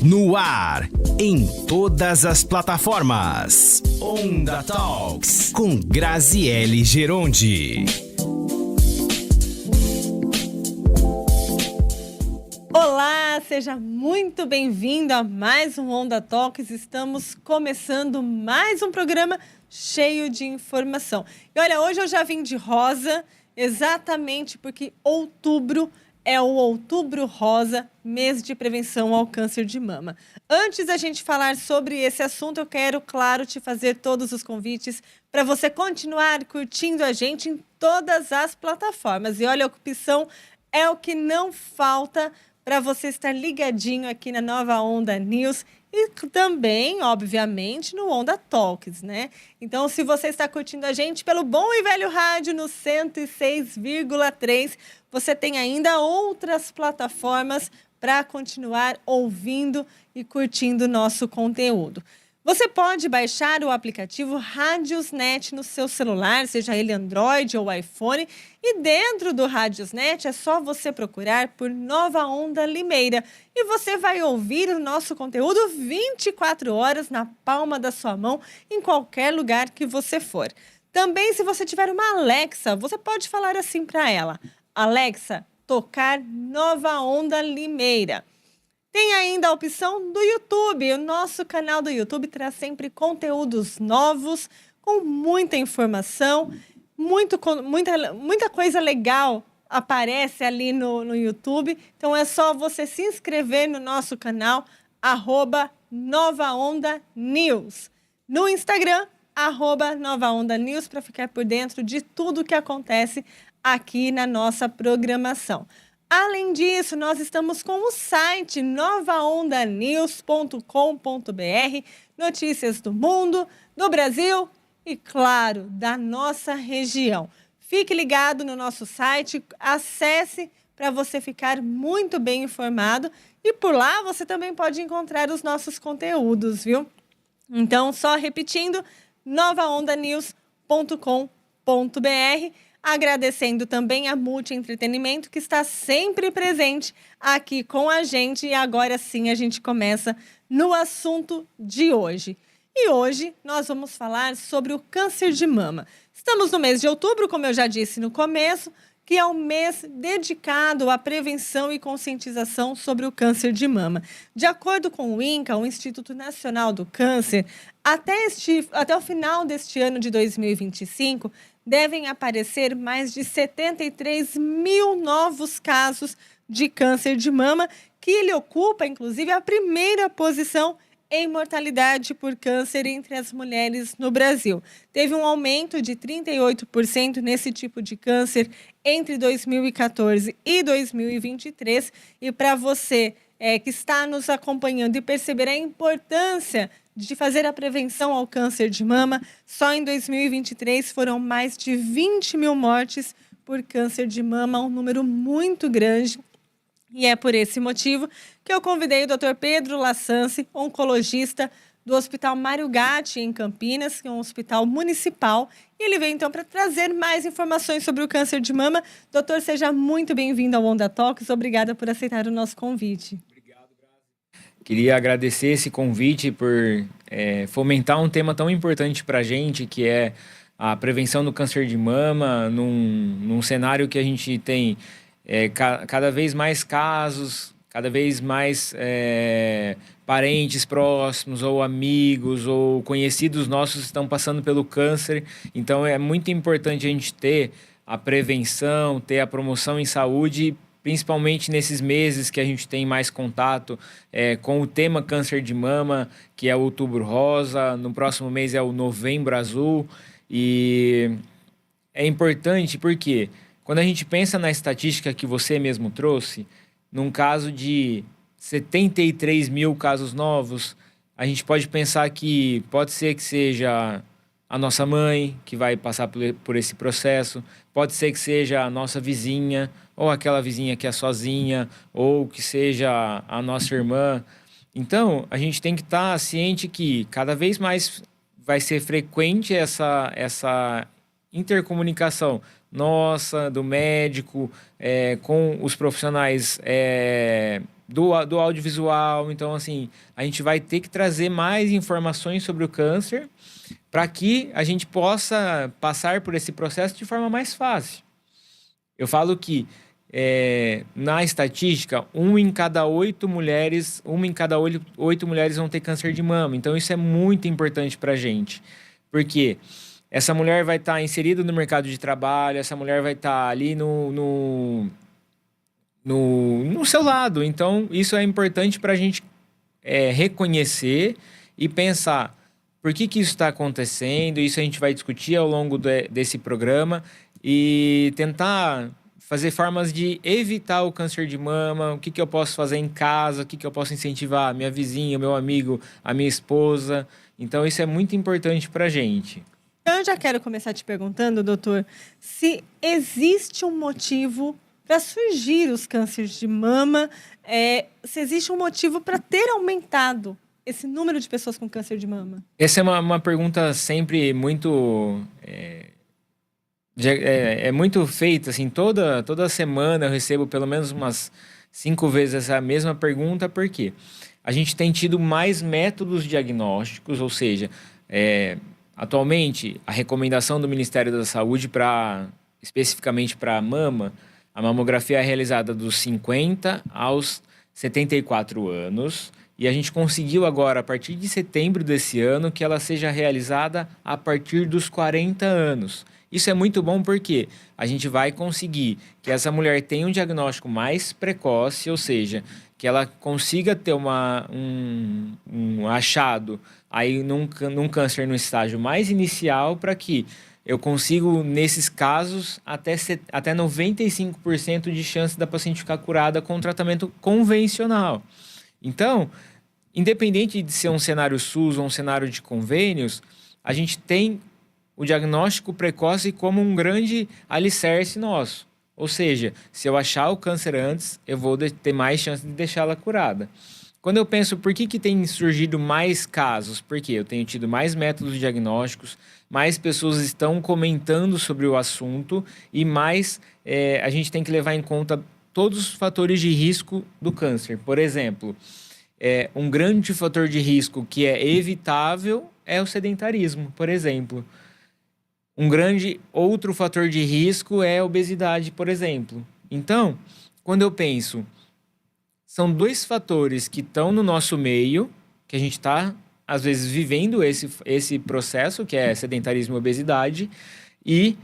No ar, em todas as plataformas. Onda Talks, com Graziele Gerondi. Olá, seja muito bem-vindo a mais um Onda Talks. Estamos começando mais um programa cheio de informação. E olha, hoje eu já vim de rosa, exatamente porque outubro é o Outubro Rosa, mês de prevenção ao câncer de mama. Antes da gente falar sobre esse assunto, eu quero, claro, te fazer todos os convites para você continuar curtindo a gente em todas as plataformas. E olha, a opção é o que não falta para você estar ligadinho aqui na Nova Onda News e também, obviamente, no Onda Talks, né? Então, se você está curtindo a gente pelo bom e velho rádio no 106,3, você tem ainda outras plataformas para continuar ouvindo e curtindo nosso conteúdo. Você pode baixar o aplicativo Radiosnet no seu celular, seja ele Android ou iPhone, e dentro do Radiosnet é só você procurar por Nova Onda Limeira e você vai ouvir o nosso conteúdo 24 horas na palma da sua mão, em qualquer lugar que você for. Também, se você tiver uma Alexa, você pode falar assim para ela: Alexa, tocar Nova Onda Limeira. Tem ainda a opção do YouTube. O nosso canal do YouTube traz sempre conteúdos novos, com muita informação, muita coisa legal aparece ali no YouTube. Então é só você se inscrever no nosso canal, @NovaOndaNews. No Instagram, @NovaOndaNews, para ficar por dentro de tudo que acontece aqui na nossa programação. Além disso, nós estamos com o site novaondanews.com.br, notícias do mundo, do Brasil e, claro, da nossa região. Fique ligado no nosso site, acesse para você ficar muito bem informado e por lá você também pode encontrar os nossos conteúdos, viu? Então, só repetindo, novaondanews.com.br. Agradecendo também a Multi Entretenimento, que está sempre presente aqui com a gente. E agora sim a gente começa no assunto de hoje. E hoje nós vamos falar sobre o câncer de mama. Estamos no mês de outubro, como eu já disse no começo, que é um mês dedicado à prevenção e conscientização sobre o câncer de mama. De acordo com o INCA, o Instituto Nacional do Câncer, até o final deste ano de 2025, devem aparecer mais de 73 mil novos casos de câncer de mama, que ele ocupa, inclusive, a primeira posição em mortalidade por câncer entre as mulheres no Brasil. Teve um aumento de 38% nesse tipo de câncer entre 2014 e 2023. E para você que está nos acompanhando e perceber a importância de fazer a prevenção ao câncer de mama, só em 2023 foram mais de 20 mil mortes por câncer de mama, um número muito grande. E é por esse motivo que eu convidei o Dr. Pedro Lassance, oncologista do Hospital Mário Gatti, em Campinas, que é um hospital municipal. E ele veio, então, para trazer mais informações sobre o câncer de mama. Doutor, seja muito bem-vindo ao Onda Talks. Obrigada por aceitar o nosso convite. Queria agradecer esse convite por fomentar um tema tão importante para a gente, que é a prevenção do câncer de mama, num cenário que a gente tem cada vez mais casos, cada vez mais parentes próximos, ou amigos, ou conhecidos nossos estão passando pelo câncer. Então é muito importante a gente ter a prevenção, ter a promoção em saúde, principalmente nesses meses que a gente tem mais contato com o tema câncer de mama, que é o Outubro Rosa. No próximo mês é o Novembro Azul. E é importante porque quando a gente pensa na estatística que você mesmo trouxe, num caso de 73 mil casos novos, a gente pode pensar que pode ser que seja a nossa mãe que vai passar por esse processo, pode ser que seja a nossa vizinha, ou aquela vizinha que é sozinha, ou que seja a nossa irmã. Então, a gente tem que estar ciente que cada vez mais vai ser frequente essa intercomunicação nossa, do médico, com os profissionais do audiovisual. Então, assim, a gente vai ter que trazer mais informações sobre o câncer para que a gente possa passar por esse processo de forma mais fácil. Eu falo que, na estatística, uma em cada oito mulheres vão ter câncer de mama. Então, isso é muito importante para a gente. Porque essa mulher vai estar inserida no mercado de trabalho, essa mulher vai estar ali no seu lado. Então, isso é importante para a gente reconhecer e pensar por que isso está acontecendo. Isso a gente vai discutir ao longo desse programa e tentar fazer formas de evitar o câncer de mama, o que eu posso fazer em casa, o que eu posso incentivar a minha vizinha, meu amigo, a minha esposa. Então, isso é muito importante para a gente. Eu já quero começar te perguntando, doutor, se existe um motivo para surgir os cânceres de mama, se existe um motivo para ter aumentado esse número de pessoas com câncer de mama. Essa é uma pergunta sempre muito... muito feita, assim, toda semana eu recebo pelo menos umas 5 vezes essa mesma pergunta, por quê? A gente tem tido mais métodos diagnósticos, ou seja, atualmente a recomendação do Ministério da Saúde especificamente para a mama, a mamografia é realizada dos 50 aos 74 anos, e a gente conseguiu agora, a partir de setembro desse ano, que ela seja realizada a partir dos 40 anos. Isso é muito bom porque a gente vai conseguir que essa mulher tenha um diagnóstico mais precoce, ou seja, que ela consiga ter um achado aí num câncer no estágio mais inicial, para que eu consigo, nesses casos, até 95% de chance da paciente ficar curada com tratamento convencional. Então, independente de ser um cenário SUS ou um cenário de convênios, a gente tem o diagnóstico precoce como um grande alicerce nosso. Ou seja, se eu achar o câncer antes, eu vou ter mais chance de deixá-la curada. Quando eu penso por que tem surgido mais casos, porque eu tenho tido mais métodos diagnósticos, mais pessoas estão comentando sobre o assunto e mais a gente tem que levar em conta todos os fatores de risco do câncer. Por exemplo, um grande fator de risco que é evitável é o sedentarismo, por exemplo. Um grande outro fator de risco é a obesidade, por exemplo. Então, quando eu penso, são 2 fatores que estão no nosso meio, que a gente está, às vezes, vivendo esse processo, que é sedentarismo e obesidade, e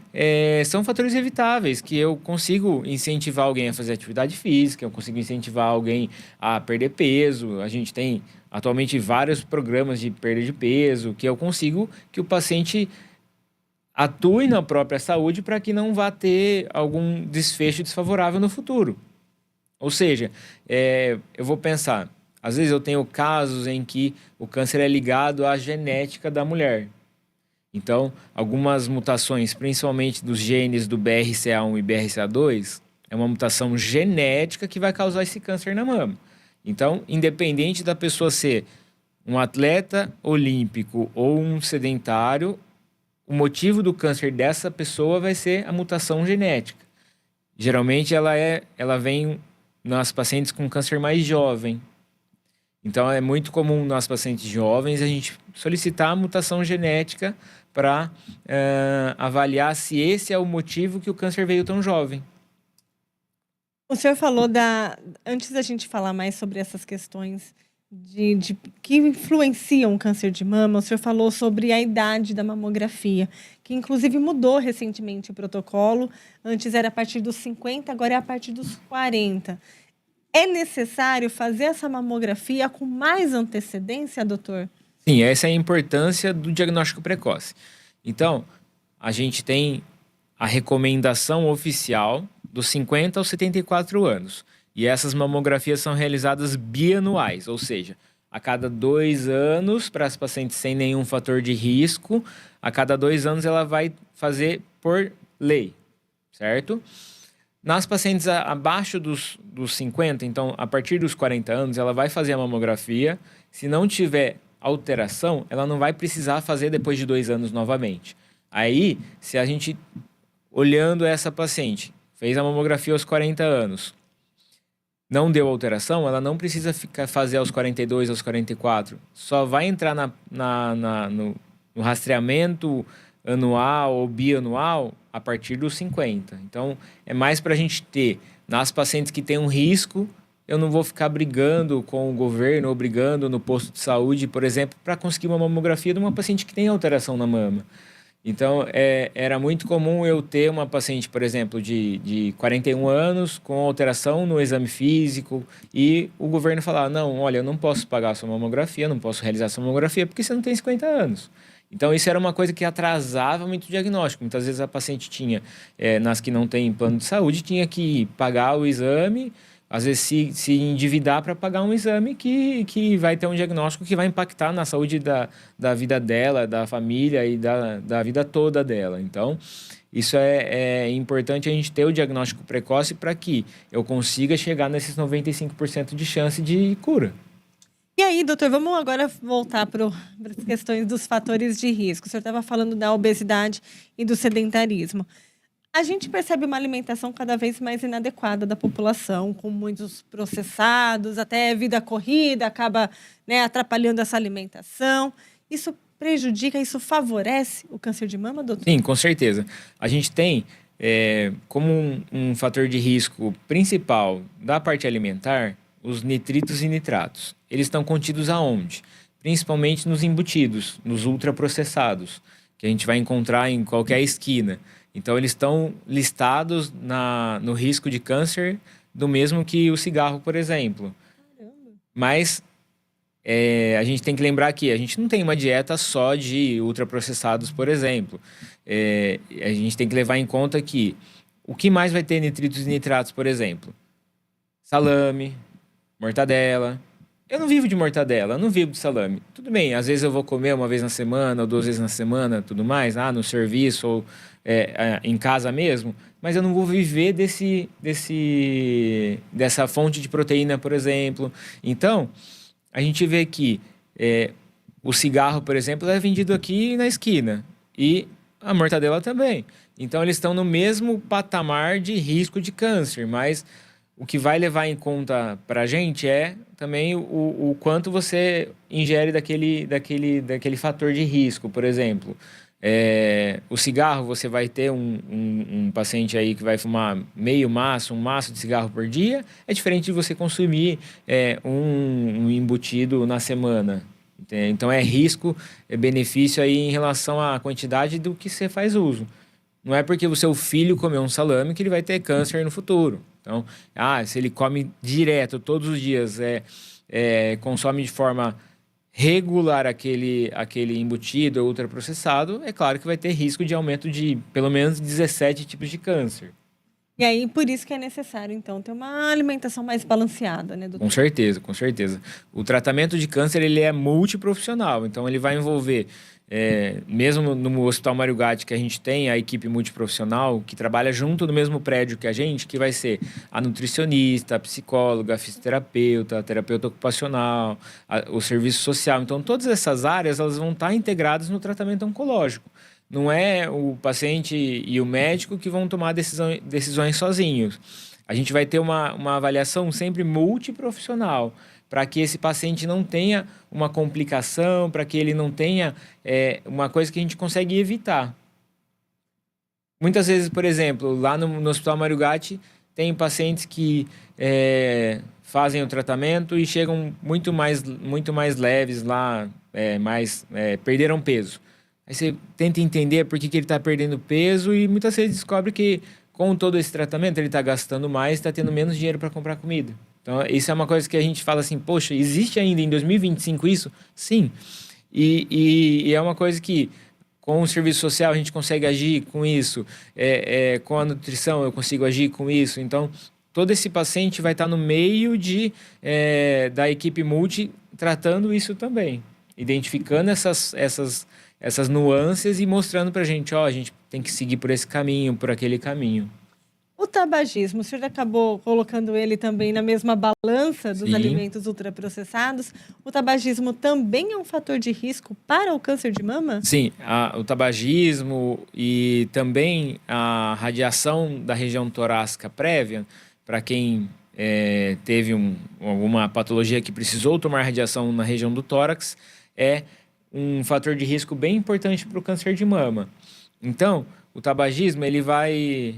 são fatores evitáveis, que eu consigo incentivar alguém a fazer atividade física, eu consigo incentivar alguém a perder peso. A gente tem, atualmente, vários programas de perda de peso, que eu consigo que o paciente atue na própria saúde para que não vá ter algum desfecho desfavorável no futuro. Ou seja, eu vou pensar, às vezes eu tenho casos em que o câncer é ligado à genética da mulher. Então, algumas mutações, principalmente dos genes do BRCA1 e BRCA2, é uma mutação genética que vai causar esse câncer na mama. Então, independente da pessoa ser um atleta olímpico ou um sedentário, o motivo do câncer dessa pessoa vai ser a mutação genética. Geralmente ela vem nas pacientes com câncer mais jovem. Então é muito comum nas pacientes jovens a gente solicitar a mutação genética para avaliar se esse é o motivo que o câncer veio tão jovem. O senhor falou antes da gente falar mais sobre essas questões que influenciam o câncer de mama, o senhor falou sobre a idade da mamografia, que inclusive mudou recentemente o protocolo. Antes era a partir dos 50, agora é a partir dos 40. É necessário fazer essa mamografia com mais antecedência, doutor? Sim, essa é a importância do diagnóstico precoce. Então, a gente tem a recomendação oficial dos 50 aos 74 anos. E essas mamografias são realizadas bianuais, ou seja, a cada 2 anos, para as pacientes sem nenhum fator de risco, a cada 2 anos ela vai fazer por lei, certo? Nas pacientes abaixo dos 50, então a partir dos 40 anos, ela vai fazer a mamografia. Se não tiver alteração, ela não vai precisar fazer depois de 2 anos novamente. Aí, se a gente, olhando essa paciente, fez a mamografia aos 40 anos, não deu alteração, ela não precisa fazer aos 42, aos 44. Só vai entrar no rastreamento anual ou bianual a partir dos 50. Então, é mais para a gente ter, nas pacientes que têm um risco, eu não vou ficar brigando com o governo ou brigando no posto de saúde, por exemplo, para conseguir uma mamografia de uma paciente que tem alteração na mama. Então, era muito comum eu ter uma paciente, por exemplo, de 41 anos, com alteração no exame físico, e o governo falar, não, olha, eu não posso pagar a sua mamografia, não posso realizar a sua mamografia, porque você não tem 50 anos. Então, isso era uma coisa que atrasava muito o diagnóstico. Muitas vezes a paciente tinha, nas que não tem plano de saúde, tinha que pagar o exame, às vezes se endividar para pagar um exame que vai ter um diagnóstico que vai impactar na saúde da vida dela, da família e da vida toda dela. Então, isso é importante a gente ter o diagnóstico precoce para que eu consiga chegar nesses 95% de chance de cura. E aí, doutor, vamos agora voltar para as questões dos fatores de risco. O senhor estava falando da obesidade e do sedentarismo. A gente percebe uma alimentação cada vez mais inadequada da população, com muitos processados, até vida corrida acaba, né, atrapalhando essa alimentação. Isso prejudica, isso favorece o câncer de mama, doutor? Sim, com certeza. A gente tem como um fator de risco principal da parte alimentar os nitritos e nitratos. Eles estão contidos aonde? Principalmente nos embutidos, nos ultraprocessados, que a gente vai encontrar em qualquer esquina. Então, eles estão listados no risco de câncer do mesmo que o cigarro, por exemplo. Caramba. Mas a gente tem que lembrar que a gente não tem uma dieta só de ultraprocessados, por exemplo. A gente tem que levar em conta que o que mais vai ter nitritos e nitratos, por exemplo? Salame, mortadela. Eu não vivo de mortadela, eu não vivo de salame. Tudo bem, às vezes eu vou comer uma vez na semana ou 2 vezes na semana, tudo mais, no serviço ou em casa mesmo, mas eu não vou viver dessa fonte de proteína, por exemplo. Então, a gente vê que o cigarro, por exemplo, é vendido aqui na esquina e a mortadela também. Então, eles estão no mesmo patamar de risco de câncer, mas o que vai levar em conta para a gente é também o quanto você ingere daquele fator de risco. Por exemplo, o cigarro, você vai ter um paciente aí que vai fumar meio maço, um maço de cigarro por dia. É diferente de você consumir um embutido na semana. Então, é risco, é benefício aí em relação à quantidade do que você faz uso. Não é porque o seu filho comeu um salame que ele vai ter câncer no futuro. Então, se ele come direto, todos os dias, consome de forma regular aquele embutido ou ultraprocessado, é claro que vai ter risco de aumento de pelo menos 17 tipos de câncer. E aí, por isso que é necessário, então, ter uma alimentação mais balanceada, né, doutor? Com certeza, com certeza. O tratamento de câncer, ele é multiprofissional, então ele vai envolver, mesmo no Hospital Mário Gatti, que a gente tem a equipe multiprofissional que trabalha junto no mesmo prédio que a gente, que vai ser a nutricionista, a psicóloga, a fisioterapeuta, a terapeuta ocupacional, o serviço social. Então, todas essas áreas, elas vão estar integradas no tratamento oncológico. Não é o paciente e o médico que vão tomar decisões sozinhos. A gente vai ter uma avaliação sempre multiprofissional, para que esse paciente não tenha uma complicação, para que ele não tenha uma coisa que a gente consegue evitar. Muitas vezes, por exemplo, lá no Hospital Mário Gatti, tem pacientes que fazem o tratamento e chegam muito mais leves lá, perderam peso. Aí você tenta entender por que ele está perdendo peso e muitas vezes descobre que com todo esse tratamento ele está gastando mais e está tendo menos dinheiro para comprar comida. Então, isso é uma coisa que a gente fala assim, poxa, existe ainda em 2025 isso? Sim. E é uma coisa que com o serviço social a gente consegue agir com isso, com a nutrição eu consigo agir com isso. Então, todo esse paciente vai estar no meio da equipe multi tratando isso também, identificando essas nuances e mostrando para a gente tem que seguir por esse caminho, por aquele caminho. O tabagismo, o senhor acabou colocando ele também na mesma balança dos Sim. alimentos ultraprocessados. O tabagismo também é um fator de risco para o câncer de mama? Sim, o tabagismo e também a radiação da região torácica prévia, para quem teve alguma patologia que precisou tomar radiação na região do tórax, é um fator de risco bem importante para o câncer de mama. Então, o tabagismo ele vai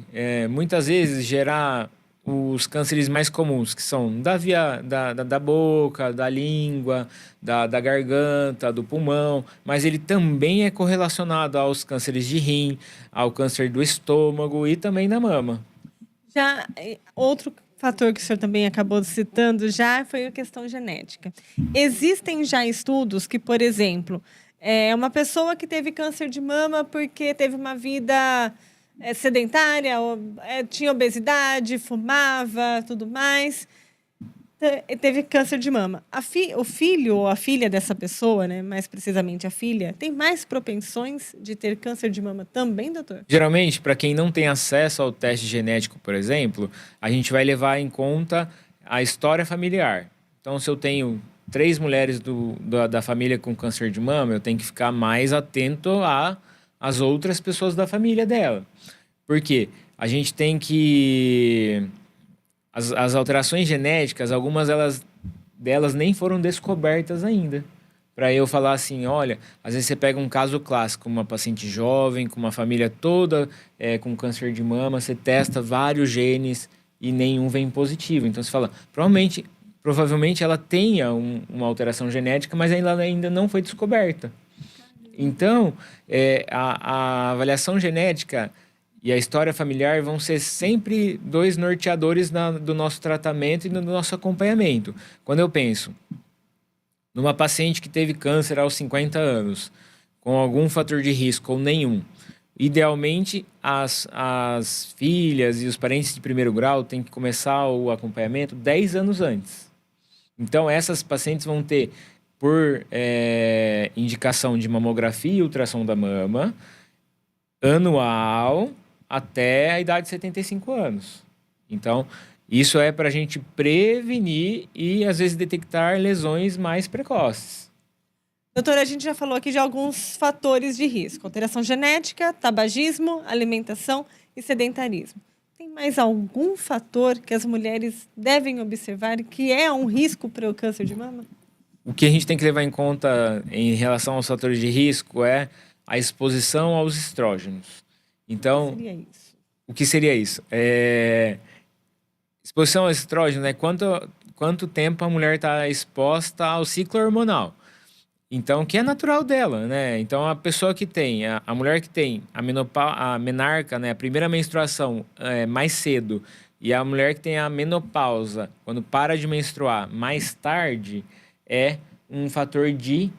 muitas vezes gerar os cânceres mais comuns, que são da boca, da língua, da garganta, do pulmão, mas ele também é correlacionado aos cânceres de rim, ao câncer do estômago e também da mama. Já outro fator que o senhor também acabou citando já foi a questão genética. Existem já estudos que, por exemplo, uma pessoa que teve câncer de mama porque teve uma vida sedentária, tinha obesidade, fumava, tudo mais, teve câncer de mama. O filho ou a filha dessa pessoa, né, mais precisamente a filha, tem mais propensões de ter câncer de mama também, doutor? Geralmente, para quem não tem acesso ao teste genético, por exemplo, a gente vai levar em conta a história familiar. Então, se eu tenho 3 mulheres da família com câncer de mama, eu tenho que ficar mais atento às outras pessoas da família dela. Por quê? A gente tem que... As alterações genéticas, algumas delas nem foram descobertas ainda. Para eu falar assim, olha, às vezes você pega um caso clássico, uma paciente jovem, com uma família toda com câncer de mama, você testa vários genes e nenhum vem positivo. Então você fala, provavelmente ela tenha uma alteração genética, mas ela ainda não foi descoberta. Então, a avaliação genética e a história familiar vão ser sempre 2 norteadores do nosso tratamento e do nosso acompanhamento. Quando eu penso numa paciente que teve câncer aos 50 anos, com algum fator de risco ou nenhum, idealmente as filhas e os parentes de primeiro grau têm que começar o acompanhamento 10 anos antes. Então, essas pacientes vão ter, por indicação de mamografia e ultrassom da mama, anual, até a idade de 75 anos. Então, isso é para a gente prevenir e, às vezes, detectar lesões mais precoces. Doutora, a gente já falou aqui de alguns fatores de risco. Alteração genética, tabagismo, alimentação e sedentarismo. Tem mais algum fator que as mulheres devem observar que é um risco para o câncer de mama? O que a gente tem que levar em conta em relação aos fatores de risco é a exposição aos estrógenos. Então, o que seria isso? Exposição ao estrógeno é quanto tempo a mulher está exposta ao ciclo hormonal. Então, que é natural dela, né? Então, a pessoa que tem, a mulher que tem a menarca, né, a primeira menstruação mais cedo, e a mulher que tem a menopausa, quando para de menstruar mais tarde, é um fator de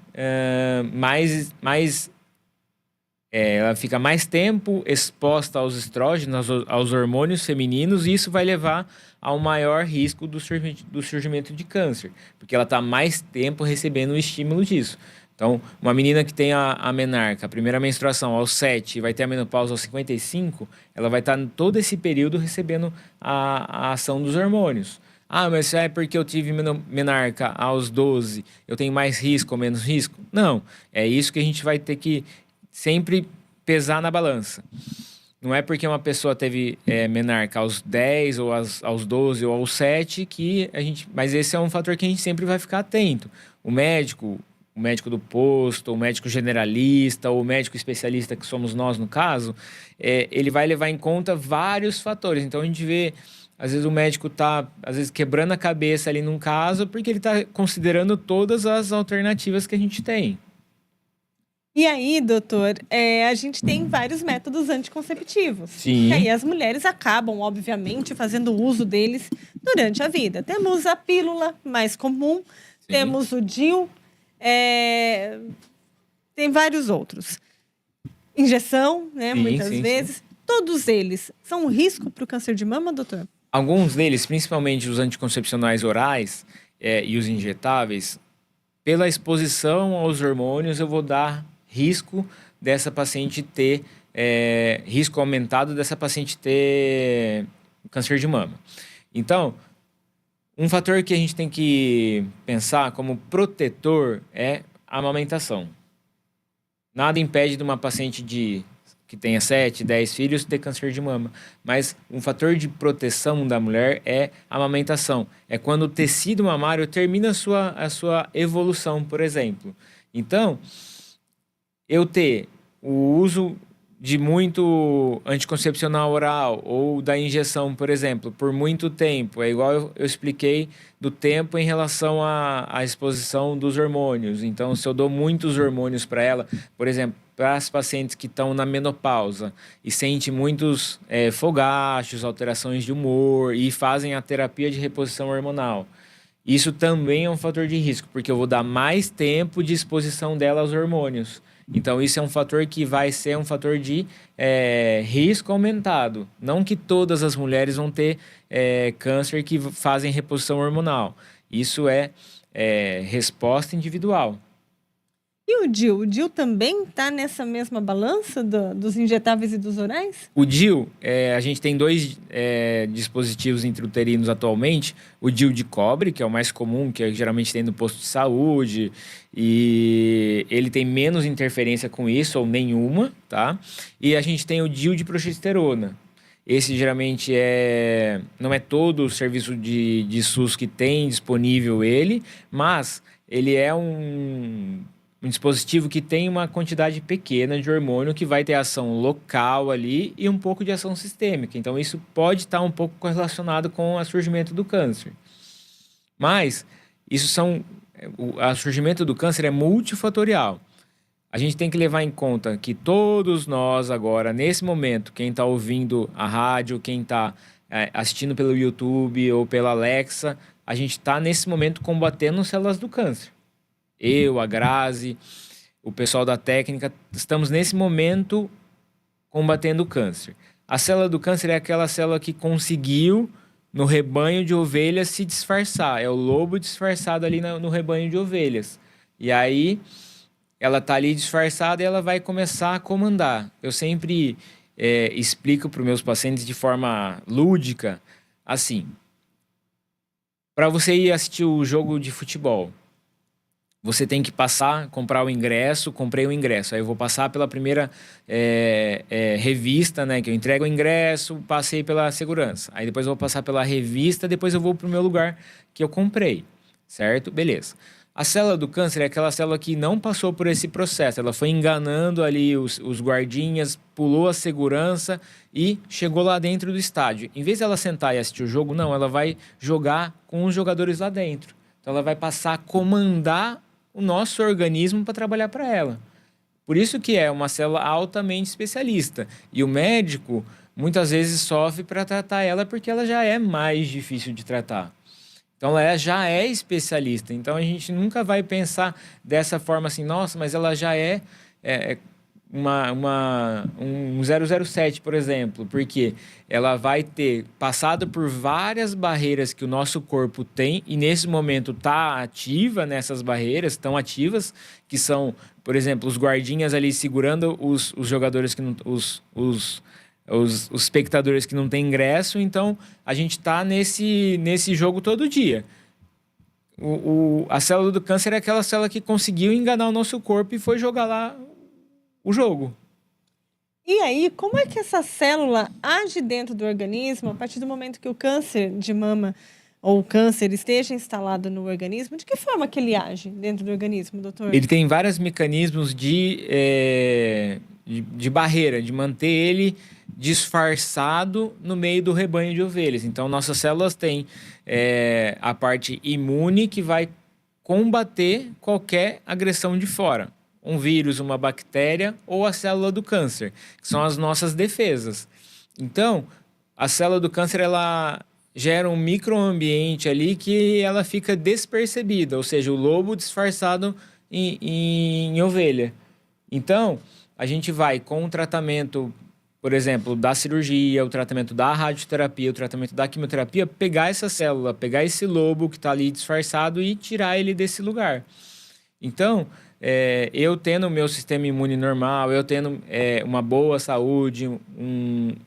ela fica mais tempo exposta aos estrógenos, aos hormônios femininos, e isso vai levar ao maior risco do surgimento de câncer, porque ela está mais tempo recebendo o estímulo disso. Então, uma menina que tem a menarca, a primeira menstruação aos 7 e vai ter a menopausa aos 55, ela vai estar todo esse período recebendo a ação dos hormônios. Ah, mas é porque eu tive menarca aos 12, eu tenho mais risco ou menos risco? Não, é isso que a gente vai ter que sempre pesar na balança. Não é porque uma pessoa teve menarca aos 10 ou aos 12 ou aos 7 que a gente... Mas esse é um fator que a gente sempre vai ficar atento. O médico do posto, o médico generalista, ou o médico especialista, que somos nós no caso, ele vai levar em conta vários fatores. Então a gente vê, às vezes o médico está, às vezes, quebrando a cabeça ali num caso, porque ele está considerando todas as alternativas que a gente tem. E aí, doutor, a gente tem vários métodos anticonceptivos. Sim. E aí as mulheres acabam, obviamente, fazendo uso deles durante a vida. Temos a pílula mais comum, sim, temos o DIU, tem vários outros. Injeção, né, sim, muitas vezes. Sim. Todos eles são um risco para o câncer de mama, doutor? Alguns deles, principalmente os anticoncepcionais orais e os injetáveis, pela exposição aos hormônios, eu vou dar risco dessa paciente ter, risco aumentado dessa paciente ter câncer de mama. Então, um fator que a gente tem que pensar como protetor é a amamentação. Nada impede de uma paciente de que tenha 7, 10 filhos ter câncer de mama. Mas um fator de proteção da mulher é a amamentação. É quando o tecido mamário termina a sua evolução, por exemplo. Então, eu ter o uso de muito anticoncepcional oral ou da injeção, por exemplo, por muito tempo. É igual eu expliquei do tempo em relação à exposição dos hormônios. Então, se eu dou muitos hormônios para ela, por exemplo, para as pacientes que estão na menopausa e sentem muitos fogachos, alterações de humor e fazem a terapia de reposição hormonal. Isso também é um fator de risco, porque eu vou dar mais tempo de exposição dela aos hormônios. Então, isso é um fator que vai ser um fator de risco aumentado. Não que todas as mulheres vão ter câncer que fazem reposição hormonal. Isso é resposta individual. E o DIU? O DIU também está nessa mesma balança dos injetáveis e dos orais? O DIU, a gente tem 2 dispositivos intrauterinos atualmente. O DIU de cobre, que é o mais comum, que geralmente tem no posto de saúde. E ele tem menos interferência com isso, ou nenhuma, tá? E a gente tem o DIU de progesterona. Esse geralmente não é todo o serviço de SUS que tem disponível ele, mas ele é um dispositivo que tem uma quantidade pequena de hormônio que vai ter ação local ali e um pouco de ação sistêmica. Então, isso pode estar um pouco correlacionado com o surgimento do câncer. Mas, o surgimento do câncer é multifatorial. A gente tem que levar em conta que todos nós agora, nesse momento, quem está ouvindo a rádio, quem está assistindo pelo YouTube ou pela Alexa, a gente está, nesse momento, combatendo células do câncer. Eu, a Grazi, o pessoal da técnica, estamos nesse momento combatendo o câncer. A célula do câncer é aquela célula que conseguiu, no rebanho de ovelhas, se disfarçar. É o lobo disfarçado ali no rebanho de ovelhas. E aí, ela está ali disfarçada e ela vai começar a comandar. Eu sempre explico para os meus pacientes de forma lúdica, assim, para você ir assistir o jogo de futebol, você tem que comprar o ingresso. Comprei o ingresso. Aí eu vou passar pela primeira revista, né? Que eu entrego o ingresso, passei pela segurança. Aí depois eu vou passar pela revista, depois eu vou para o meu lugar que eu comprei. Certo? Beleza. A célula do câncer é aquela célula que não passou por esse processo. Ela foi enganando ali os guardinhas, pulou a segurança e chegou lá dentro do estádio. Em vez de ela sentar e assistir o jogo, não. Ela vai jogar com os jogadores lá dentro. Então ela vai passar a comandar o nosso organismo para trabalhar para ela. Por isso que é uma célula altamente especialista. E o médico, muitas vezes, sofre para tratar ela porque ela já é mais difícil de tratar. Então, ela já é especialista. Então, a gente nunca vai pensar dessa forma assim, nossa, mas ela já é um 007, por exemplo, porque ela vai ter passado por várias barreiras que o nosso corpo tem e nesse momento está ativa nessas barreiras, estão ativas, que são, por exemplo, os guardinhas ali segurando os jogadores que não, os espectadores que não têm ingresso. Então a gente está nesse jogo todo dia. A célula do câncer é aquela célula que conseguiu enganar o nosso corpo e foi jogar lá o jogo. E aí, como é que essa célula age dentro do organismo a partir do momento que o câncer de mama ou o câncer esteja instalado no organismo? De que forma que ele age dentro do organismo, doutor? Ele tem vários mecanismos de barreira, de manter ele disfarçado no meio do rebanho de ovelhas. Então, nossas células têm a parte imune que vai combater qualquer agressão de fora. Um vírus, uma bactéria ou a célula do câncer, que são as nossas defesas. Então, a célula do câncer, ela gera um microambiente ali que ela fica despercebida, ou seja, o lobo disfarçado em ovelha. Então, a gente vai com o tratamento, por exemplo, da cirurgia, o tratamento da radioterapia, o tratamento da quimioterapia, pegar essa célula, pegar esse lobo que está ali disfarçado e tirar ele desse lugar. Então, eu tendo o meu sistema imune normal, eu tendo uma boa saúde,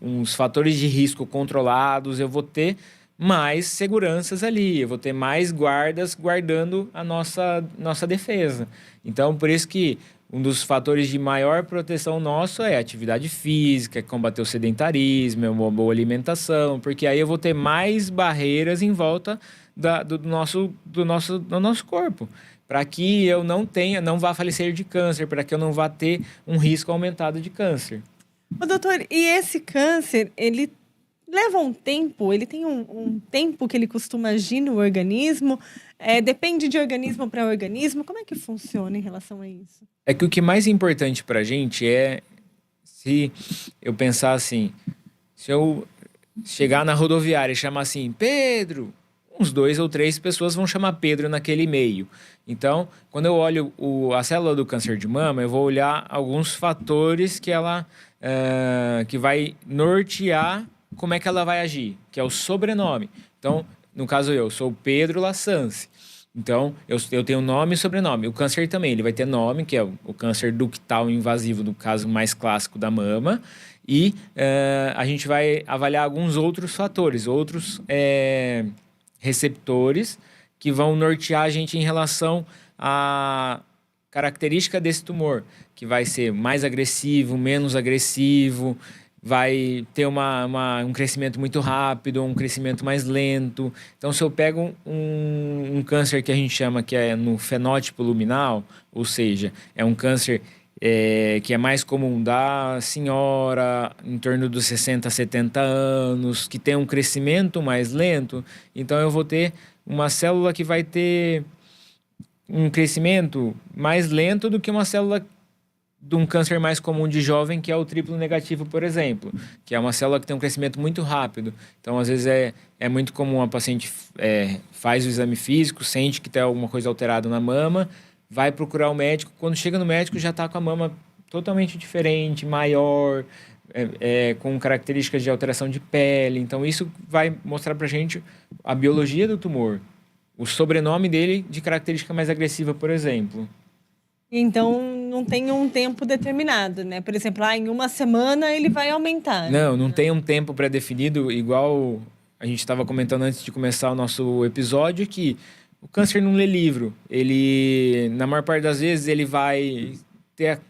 uns fatores de risco controlados, eu vou ter mais seguranças ali, eu vou ter mais guardas guardando a nossa defesa. Então, por isso que um dos fatores de maior proteção nosso é a atividade física, combater o sedentarismo, é uma boa alimentação, porque aí eu vou ter mais barreiras em volta do nosso corpo, para que eu não vá falecer de câncer, para que eu não vá ter um risco aumentado de câncer. Ô, doutor, e esse câncer, ele leva um tempo? Ele tem um tempo que ele costuma agir no organismo? Depende de organismo para organismo? Como é que funciona em relação a isso? É que o que mais é importante para a gente é, se eu pensar assim, se eu chegar na rodoviária e chamar assim, Pedro, uns 2 ou 3 pessoas vão chamar Pedro naquele meio. Então, quando eu olho a célula do câncer de mama, eu vou olhar alguns fatores que vai nortear como é que ela vai agir, que é o sobrenome. Então, no caso eu sou Pedro Lassance. Então, eu tenho nome e sobrenome. O câncer também, ele vai ter nome, que é o câncer ductal invasivo, do caso mais clássico da mama. E a gente vai avaliar alguns outros fatores, outros receptores que vão nortear a gente em relação à característica desse tumor, que vai ser mais agressivo, menos agressivo, vai ter um crescimento muito rápido, um crescimento mais lento. Então, se eu pego um câncer que a gente chama que é no fenótipo luminal, ou seja, é um câncer que é mais comum da senhora, em torno dos 60 a 70 anos, que tem um crescimento mais lento, então eu vou ter uma célula que vai ter um crescimento mais lento do que uma célula de um câncer mais comum de jovem, que é o triplo negativo, por exemplo, que é uma célula que tem um crescimento muito rápido. Então, às vezes, é muito comum a paciente faz o exame físico, sente que tem alguma coisa alterada na mama, vai procurar o médico. Quando chega no médico, já está com a mama totalmente diferente, maior, com características de alteração de pele. Então, isso vai mostrar para a gente a biologia do tumor. O sobrenome dele de característica mais agressiva, por exemplo. Então, não tem um tempo determinado, né? Por exemplo, em uma semana ele vai aumentar. Não tem um tempo pré-definido, igual a gente estava comentando antes de começar o nosso episódio, que o câncer não lê livro. Ele, na maior parte das vezes, ele vai ter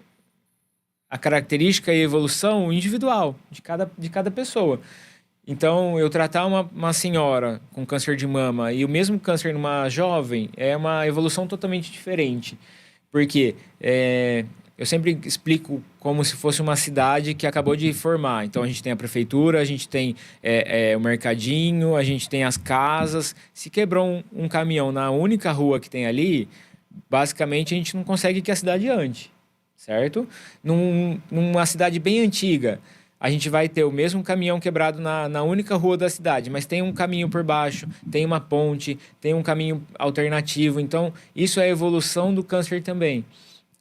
a característica e a evolução individual de cada pessoa. Então, eu tratar uma senhora com câncer de mama e o mesmo câncer numa jovem é uma evolução totalmente diferente. Porque eu sempre explico como se fosse uma cidade que acabou de formar. Então, a gente tem a prefeitura, a gente tem o mercadinho, a gente tem as casas. Se quebrou um caminhão na única rua que tem ali, basicamente a gente não consegue que a cidade ande, certo? Numa cidade bem antiga, a gente vai ter o mesmo caminhão quebrado na única rua da cidade, mas tem um caminho por baixo, tem uma ponte, tem um caminho alternativo. Então, isso é a evolução do câncer também.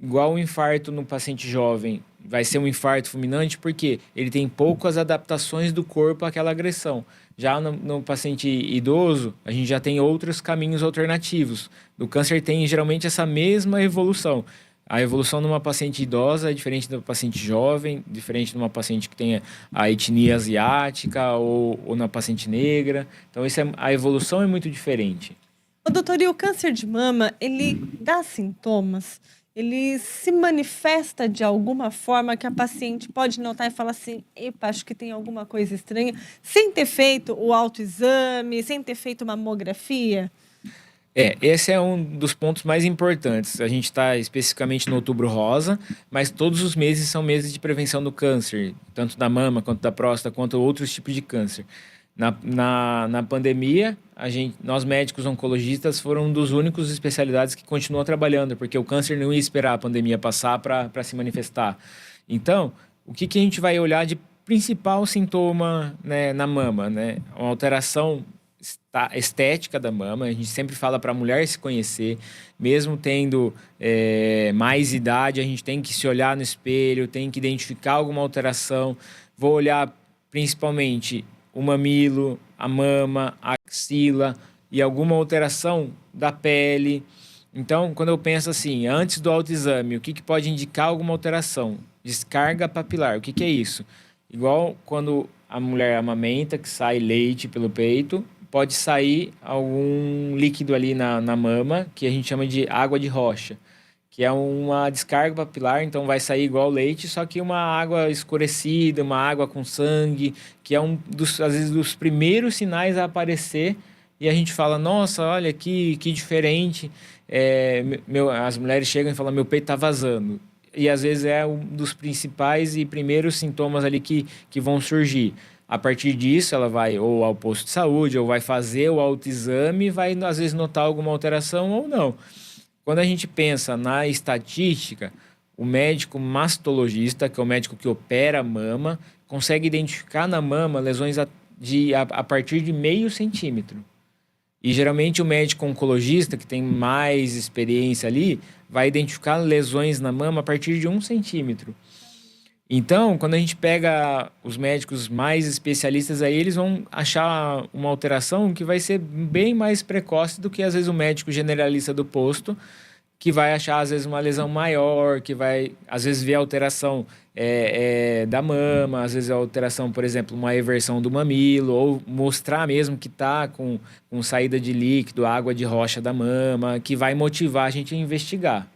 Igual o infarto no paciente jovem, vai ser um infarto fulminante porque ele tem poucas adaptações do corpo àquela agressão. Já no paciente idoso, a gente já tem outros caminhos alternativos. Do câncer tem geralmente essa mesma evolução. A evolução numa paciente idosa é diferente do paciente jovem, diferente de uma paciente que tenha a etnia asiática ou na paciente negra. Então, a evolução é muito diferente. Doutor, e o câncer de mama, ele dá sintomas? Ele se manifesta de alguma forma que a paciente pode notar e falar assim, epa, acho que tem alguma coisa estranha, sem ter feito o autoexame, sem ter feito uma mamografia? Esse é um dos pontos mais importantes. A gente está especificamente no Outubro Rosa, mas todos os meses são meses de prevenção do câncer, tanto da mama, quanto da próstata, quanto outros tipos de câncer. Na pandemia, nós médicos oncologistas foram um dos únicos especialidades que continuam trabalhando, porque o câncer não ia esperar a pandemia passar para se manifestar. Então, o que a gente vai olhar de principal sintoma, né, na mama, né? Uma alteração estética da mama. A gente sempre fala para a mulher se conhecer, mesmo tendo mais idade, a gente tem que se olhar no espelho, tem que identificar alguma alteração. Vou olhar principalmente o mamilo, a mama, a axila e alguma alteração da pele. Então, quando eu penso assim, antes do autoexame, o que pode indicar alguma alteração? Descarga papilar, o que é isso? Igual quando a mulher amamenta, que sai leite pelo peito, pode sair algum líquido ali na mama, que a gente chama de água de rocha. que é uma descarga papilar, então vai sair igual leite, só que uma água escurecida, uma água com sangue, que é às vezes, dos primeiros sinais a aparecer, e a gente fala, nossa, olha que diferente. As mulheres chegam e falam, meu peito está vazando. E às vezes é um dos principais e primeiros sintomas ali que vão surgir. A partir disso, ela vai ou ao posto de saúde, ou vai fazer o autoexame e vai, às vezes, notar alguma alteração ou não. Quando a gente pensa na estatística, o médico mastologista, que é o médico que opera a mama, consegue identificar na mama lesões a partir de 0,5 centímetro. E geralmente o médico oncologista, que tem mais experiência ali, vai identificar lesões na mama a partir de 1 centímetro. Então, quando a gente pega os médicos mais especialistas aí, eles vão achar uma alteração que vai ser bem mais precoce do que, às vezes, o médico generalista do posto, que vai achar, às vezes, uma lesão maior, que vai, às vezes, ver a alteração da mama, às vezes a alteração, por exemplo, uma eversão do mamilo, ou mostrar mesmo que está com saída de líquido, água de rocha da mama, que vai motivar a gente a investigar.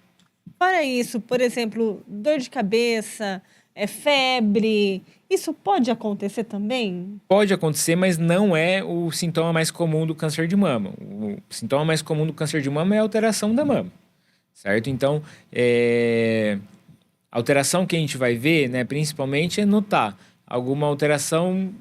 Para isso, por exemplo, dor de cabeça, febre, isso pode acontecer também? Pode acontecer, mas não é o sintoma mais comum do câncer de mama. O sintoma mais comum do câncer de mama é a alteração da mama, certo? Então, a alteração que a gente vai ver, né, principalmente, é notar alguma alteração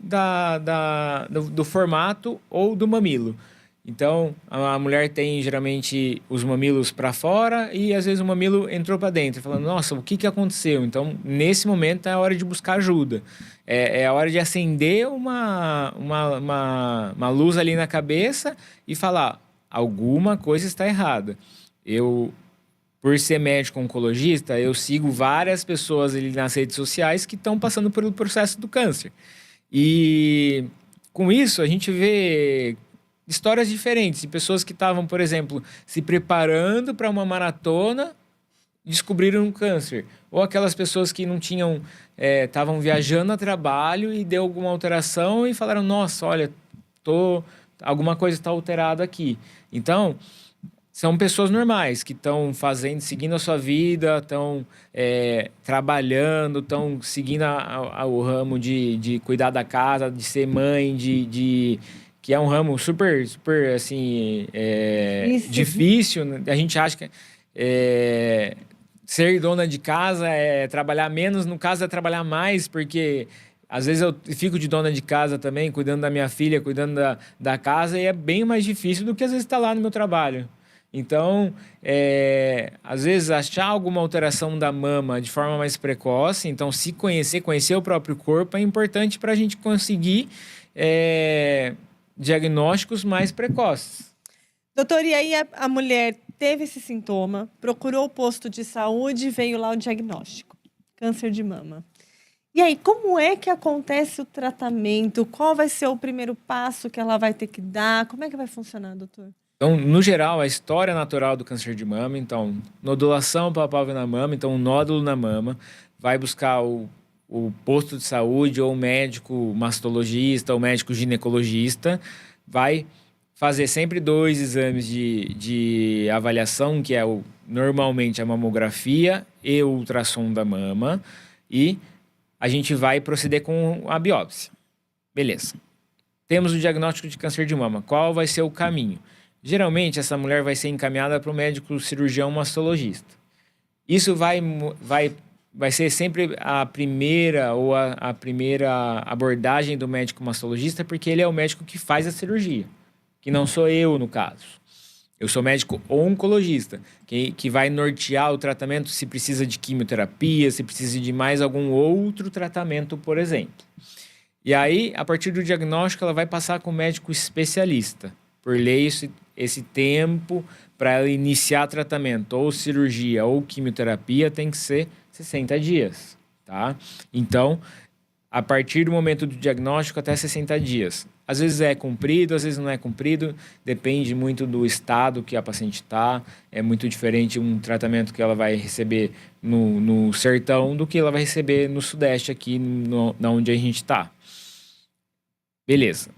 do formato ou do mamilo. Então, a mulher tem geralmente os mamilos para fora e às vezes o mamilo entrou para dentro, falando, nossa, o que aconteceu? Então, nesse momento é a hora de buscar ajuda. É a hora de acender uma luz ali na cabeça e falar, alguma coisa está errada. Por ser médico oncologista, eu sigo várias pessoas ali nas redes sociais que estão passando pelo processo do câncer. E com isso, a gente vê histórias diferentes de pessoas que estavam, por exemplo, se preparando para uma maratona, descobriram um câncer. Ou aquelas pessoas que não tinham, estavam viajando a trabalho e deu alguma alteração e falaram, nossa, olha, alguma coisa está alterada aqui. Então, são pessoas normais que estão seguindo a sua vida, estão trabalhando, estão seguindo o ramo de cuidar da casa, de ser mãe, que é um ramo super, super assim, difícil. A gente acha que ser dona de casa é trabalhar menos, no caso é trabalhar mais, porque às vezes eu fico de dona de casa também, cuidando da minha filha, cuidando da casa, e é bem mais difícil do que às vezes estar lá no meu trabalho. Então, às vezes achar alguma alteração da mama de forma mais precoce, então se conhecer o próprio corpo é importante para a gente conseguir diagnósticos mais precoces. Doutor, e aí a mulher teve esse sintoma, procurou o posto de saúde, veio lá o diagnóstico, câncer de mama. E aí, como é que acontece o tratamento? Qual vai ser o primeiro passo que ela vai ter que dar? Como é que vai funcionar, doutor? Então, no geral, a história natural do câncer de mama, então, nodulação palpável na mama, então, um nódulo na mama, vai buscar o posto de saúde ou o médico mastologista ou médico ginecologista, vai fazer sempre 2 exames de avaliação, que é normalmente a mamografia e o ultrassom da mama, e a gente vai proceder com a biópsia. Beleza. Temos o diagnóstico de câncer de mama. Qual vai ser o caminho? Geralmente, essa mulher vai ser encaminhada para o médico cirurgião mastologista. Isso vai ser sempre a primeira ou a primeira abordagem do médico mastologista, porque ele é o médico que faz a cirurgia, que não sou eu, no caso. Eu sou médico oncologista, que vai nortear o tratamento se precisa de quimioterapia, se precisa de mais algum outro tratamento, por exemplo. E aí, a partir do diagnóstico, ela vai passar com o médico especialista. Por lei, esse tempo para ela iniciar tratamento, ou cirurgia, ou quimioterapia, tem que ser 60 dias, tá? Então, a partir do momento do diagnóstico, até 60 dias. Às vezes é cumprido, às vezes não é cumprido, depende muito do estado que a paciente está. É muito diferente um tratamento que ela vai receber no sertão do que ela vai receber no sudeste, aqui na onde a gente está. Beleza.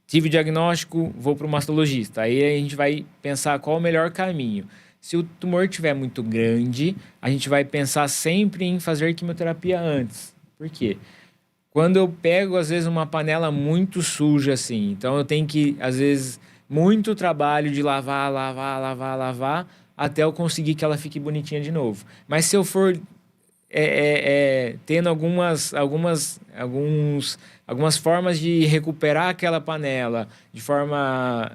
Tive o diagnóstico, vou para o mastologista. Aí a gente vai pensar qual o melhor caminho. Se o tumor estiver muito grande, a gente vai pensar sempre em fazer quimioterapia antes. Por quê? Quando eu pego, às vezes, uma panela muito suja, assim, então eu tenho que, às vezes, muito trabalho de lavar, até eu conseguir que ela fique bonitinha de novo. Mas se eu for tendo algumas formas de recuperar aquela panela de forma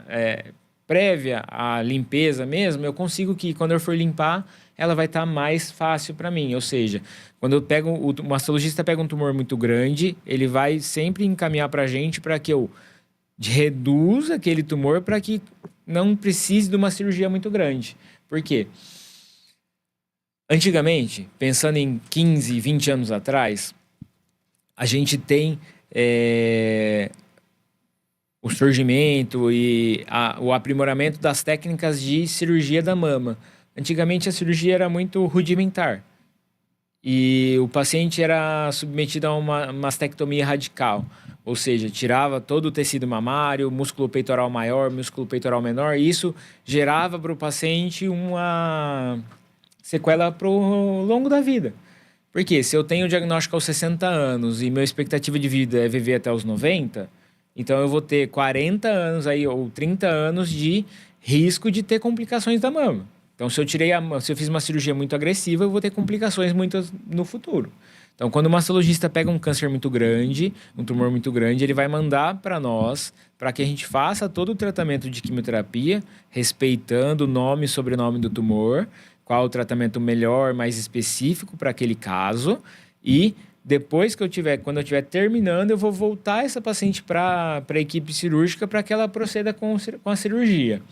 prévia à limpeza mesmo, eu consigo que, quando eu for limpar, ela vai estar mais fácil para mim. Ou seja, quando eu pego, o mastologista pega um tumor muito grande, ele vai sempre encaminhar para a gente para que eu reduza aquele tumor para que não precise de uma cirurgia muito grande. Por quê? Antigamente, pensando em 15, 20 anos atrás, a gente tem o surgimento e o aprimoramento das técnicas de cirurgia da mama. Antigamente, a cirurgia era muito rudimentar e o paciente era submetido a uma mastectomia radical, ou seja, tirava todo o tecido mamário, músculo peitoral maior, músculo peitoral menor, e isso gerava para o paciente uma sequela para o longo da vida. Porque se eu tenho o diagnóstico aos 60 anos e minha expectativa de vida é viver até os 90, então eu vou ter 40 anos aí, ou 30 anos de risco de ter complicações da mama. Então, se eu fiz uma cirurgia muito agressiva, eu vou ter complicações muitas no futuro. Então, quando o mastologista pega um câncer muito grande, um tumor muito grande, ele vai mandar para nós, para que a gente faça todo o tratamento de quimioterapia, respeitando o nome e sobrenome do tumor, qual o tratamento melhor, mais específico para aquele caso, e depois que quando eu estiver terminando, eu vou voltar essa paciente para a equipe cirúrgica para que ela proceda com a cirurgia.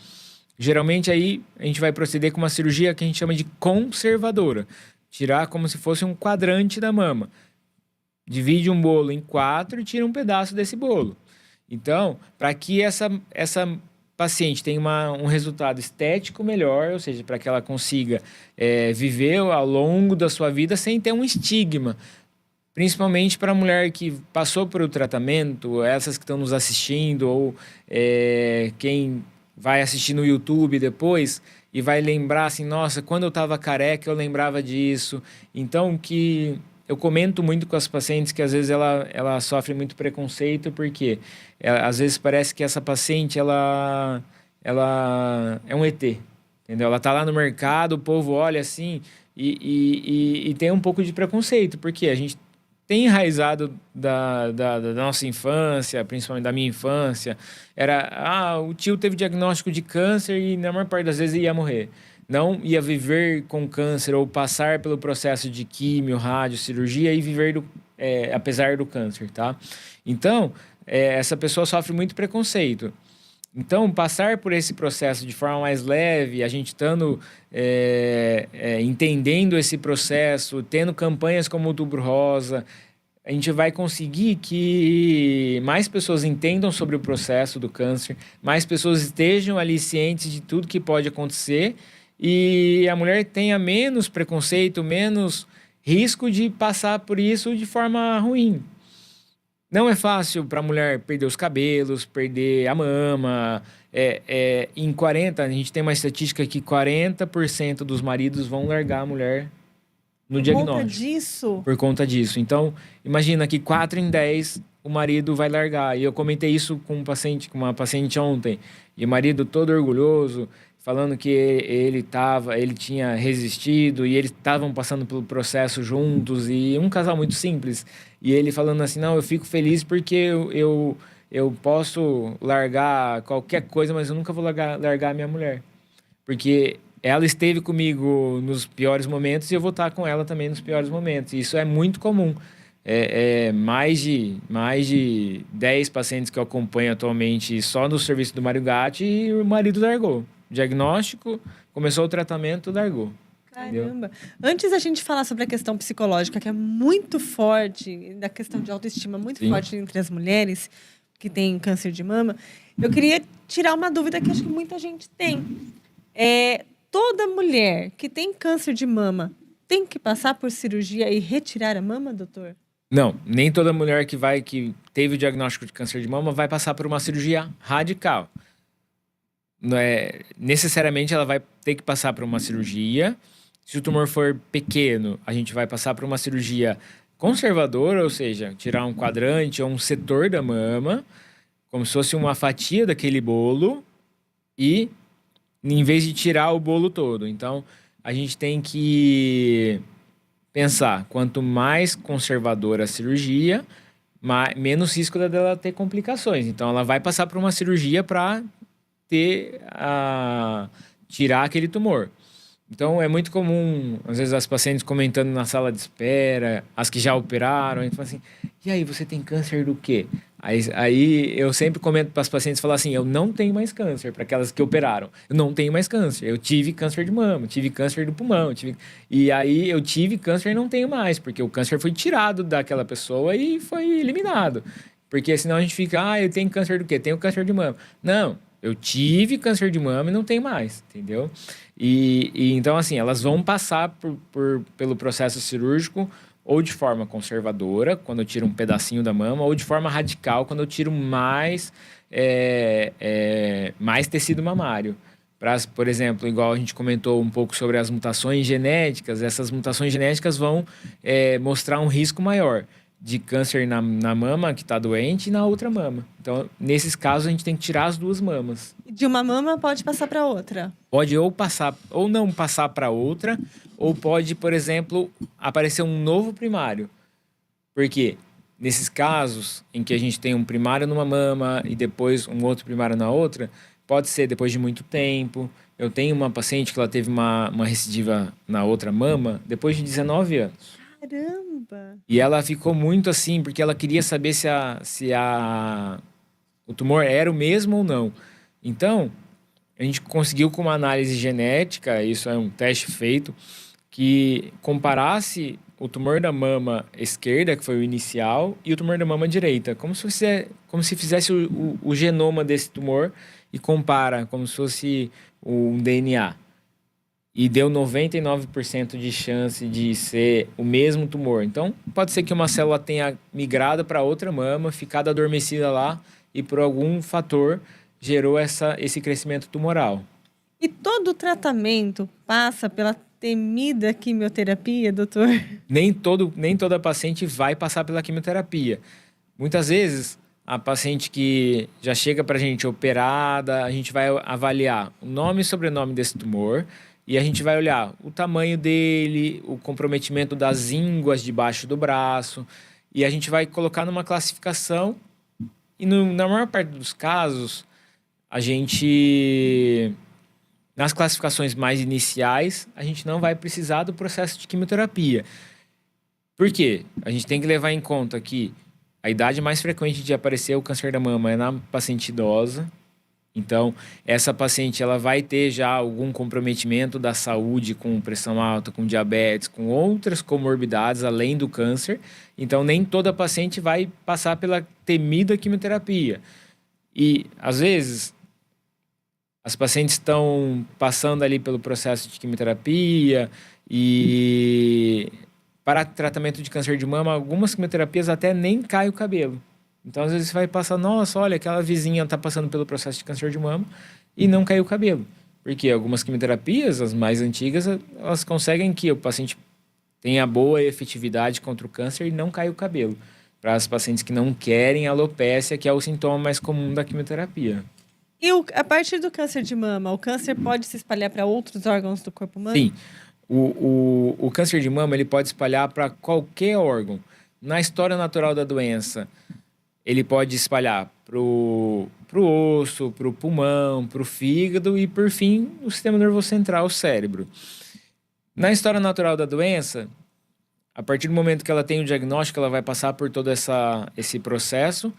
Geralmente aí a gente vai proceder com uma cirurgia que a gente chama de conservadora. Tirar como se fosse um quadrante da mama. Divide um bolo em 4 e tira um pedaço desse bolo. Então, para que essa paciente tenha um resultado estético melhor, ou seja, para que ela consiga viver ao longo da sua vida sem ter um estigma. Principalmente para a mulher que passou por o tratamento, essas que estão nos assistindo, ou quem vai assistir no YouTube depois e vai lembrar assim, nossa, quando eu estava careca eu lembrava disso. Então, que eu comento muito com as pacientes que às vezes ela sofre muito preconceito, porque às vezes parece que essa paciente ela é um ET, entendeu? Ela está lá no mercado, o povo olha assim e tem um pouco de preconceito, porque a gente tem enraizado da nossa infância, principalmente da minha infância, o tio teve diagnóstico de câncer e na maior parte das vezes ia morrer. Não ia viver com câncer ou passar pelo processo de químio, rádio, cirurgia e viver apesar do câncer, tá? Então, essa pessoa sofre muito preconceito. Então, passar por esse processo de forma mais leve, a gente estando entendendo esse processo, tendo campanhas como o Outubro Rosa, a gente vai conseguir que mais pessoas entendam sobre o processo do câncer, mais pessoas estejam ali cientes de tudo que pode acontecer e a mulher tenha menos preconceito, menos risco de passar por isso de forma ruim. Não é fácil para a mulher perder os cabelos, perder a mama. Em 40, a gente tem uma estatística que 40% dos maridos vão largar a mulher no diagnóstico. Por conta disso? Por conta disso. Então, imagina que 4 em 10 o marido vai largar. E eu comentei isso com uma paciente ontem. E o marido todo orgulhoso, falando que ele tinha resistido e eles estavam passando pelo processo juntos. E um casal muito simples. E ele falando assim, não, eu fico feliz porque eu posso largar qualquer coisa, mas eu nunca vou largar a minha mulher. Porque ela esteve comigo nos piores momentos e eu vou estar com ela também nos piores momentos. E isso é muito comum. Mais de 10 pacientes que eu acompanho atualmente só no serviço do Mário Gatti e o marido largou. Diagnóstico, começou o tratamento, largou. Caramba. Entendeu? Antes da gente falar sobre a questão psicológica, que é muito forte, da questão de autoestima muito forte entre as mulheres que têm câncer de mama, eu queria tirar uma dúvida que acho que muita gente tem. Toda mulher que tem câncer de mama tem que passar por cirurgia e retirar a mama, doutor? Não, nem toda mulher que teve o diagnóstico de câncer de mama vai passar por uma cirurgia radical. não é, necessariamente ela vai ter que passar por uma cirurgia. Se o tumor for pequeno, a gente vai passar por uma cirurgia conservadora, ou seja, tirar um quadrante ou um setor da mama, como se fosse uma fatia daquele bolo, e em vez de tirar o bolo todo. Então, a gente tem que pensar, quanto mais conservadora a cirurgia, menos risco dela ter complicações. Então, ela vai passar por uma cirurgia para tirar aquele tumor. Então, é muito comum, às vezes, as pacientes comentando na sala de espera, as que já operaram, a gente fala assim, e aí, você tem câncer do quê? Aí eu sempre comento para as pacientes, falar assim, eu não tenho mais câncer, para aquelas que operaram. Eu não tenho mais câncer. Eu tive câncer de mama, tive câncer do pulmão, e aí eu tive câncer e não tenho mais, porque o câncer foi tirado daquela pessoa e foi eliminado. Porque senão a gente fica, eu tenho câncer do quê? Tenho câncer de mama. Não, eu tive câncer de mama e não tenho mais, entendeu? E então, assim, elas vão passar pelo processo cirúrgico ou de forma conservadora, quando eu tiro um pedacinho da mama, ou de forma radical, quando eu tiro mais tecido mamário. Por exemplo, igual a gente comentou um pouco sobre as mutações genéticas, essas mutações genéticas vão mostrar um risco maior de câncer na mama que está doente e na outra mama. Então, nesses casos, a gente tem que tirar as duas mamas. De uma mama pode passar para outra? Pode ou passar, ou não passar para outra, ou pode, por exemplo, aparecer um novo primário. Por quê? Nesses casos em que a gente tem um primário numa mama e depois um outro primário na outra, pode ser depois de muito tempo. Eu tenho uma paciente que ela teve uma recidiva na outra mama depois de 19 anos. Caramba! E ela ficou muito assim, porque ela queria saber se o tumor era o mesmo ou não. Então, a gente conseguiu com uma análise genética, isso é um teste feito, que comparasse o tumor da mama esquerda, que foi o inicial, e o tumor da mama direita, como se fizesse o genoma desse tumor e compara, como se fosse um DNA. E deu 99% de chance de ser o mesmo tumor. Então, pode ser que uma célula tenha migrado para outra mama, ficado adormecida lá e por algum fator gerou esse crescimento tumoral. E todo o tratamento passa pela temida quimioterapia, doutor? Nem toda paciente vai passar pela quimioterapia. Muitas vezes, a paciente que já chega para a gente operada, a gente vai avaliar o nome e sobrenome desse tumor, e a gente vai olhar o tamanho dele, o comprometimento das ínguas debaixo do braço, e a gente vai colocar numa classificação, e na maior parte dos casos, nas classificações mais iniciais, a gente não vai precisar do processo de quimioterapia. Por quê? A gente tem que levar em conta que a idade mais frequente de aparecer o câncer da mama é na paciente idosa. Então, essa paciente ela vai ter já algum comprometimento da saúde com pressão alta, com diabetes, com outras comorbidades além do câncer. Então, nem toda paciente vai passar pela temida quimioterapia. E, às vezes, as pacientes estão passando ali pelo processo de quimioterapia e, para tratamento de câncer de mama, algumas quimioterapias até nem cai o cabelo. Então, às vezes, você vai passar, nossa, olha, aquela vizinha está passando pelo processo de câncer de mama e não caiu o cabelo. Porque algumas quimioterapias, as mais antigas, elas conseguem que o paciente tenha boa efetividade contra o câncer e não cai o cabelo. Para as pacientes que não querem alopecia, que é o sintoma mais comum da quimioterapia. E a partir do câncer de mama, o câncer pode se espalhar para outros órgãos do corpo humano? Sim. O câncer de mama ele pode espalhar para qualquer órgão. Na história natural da doença, ele pode espalhar pro osso, pro pulmão, pro fígado e, por fim, o sistema nervoso central, o cérebro. Na história natural da doença, a partir do momento que ela tem o diagnóstico, ela vai passar por todo esse processo.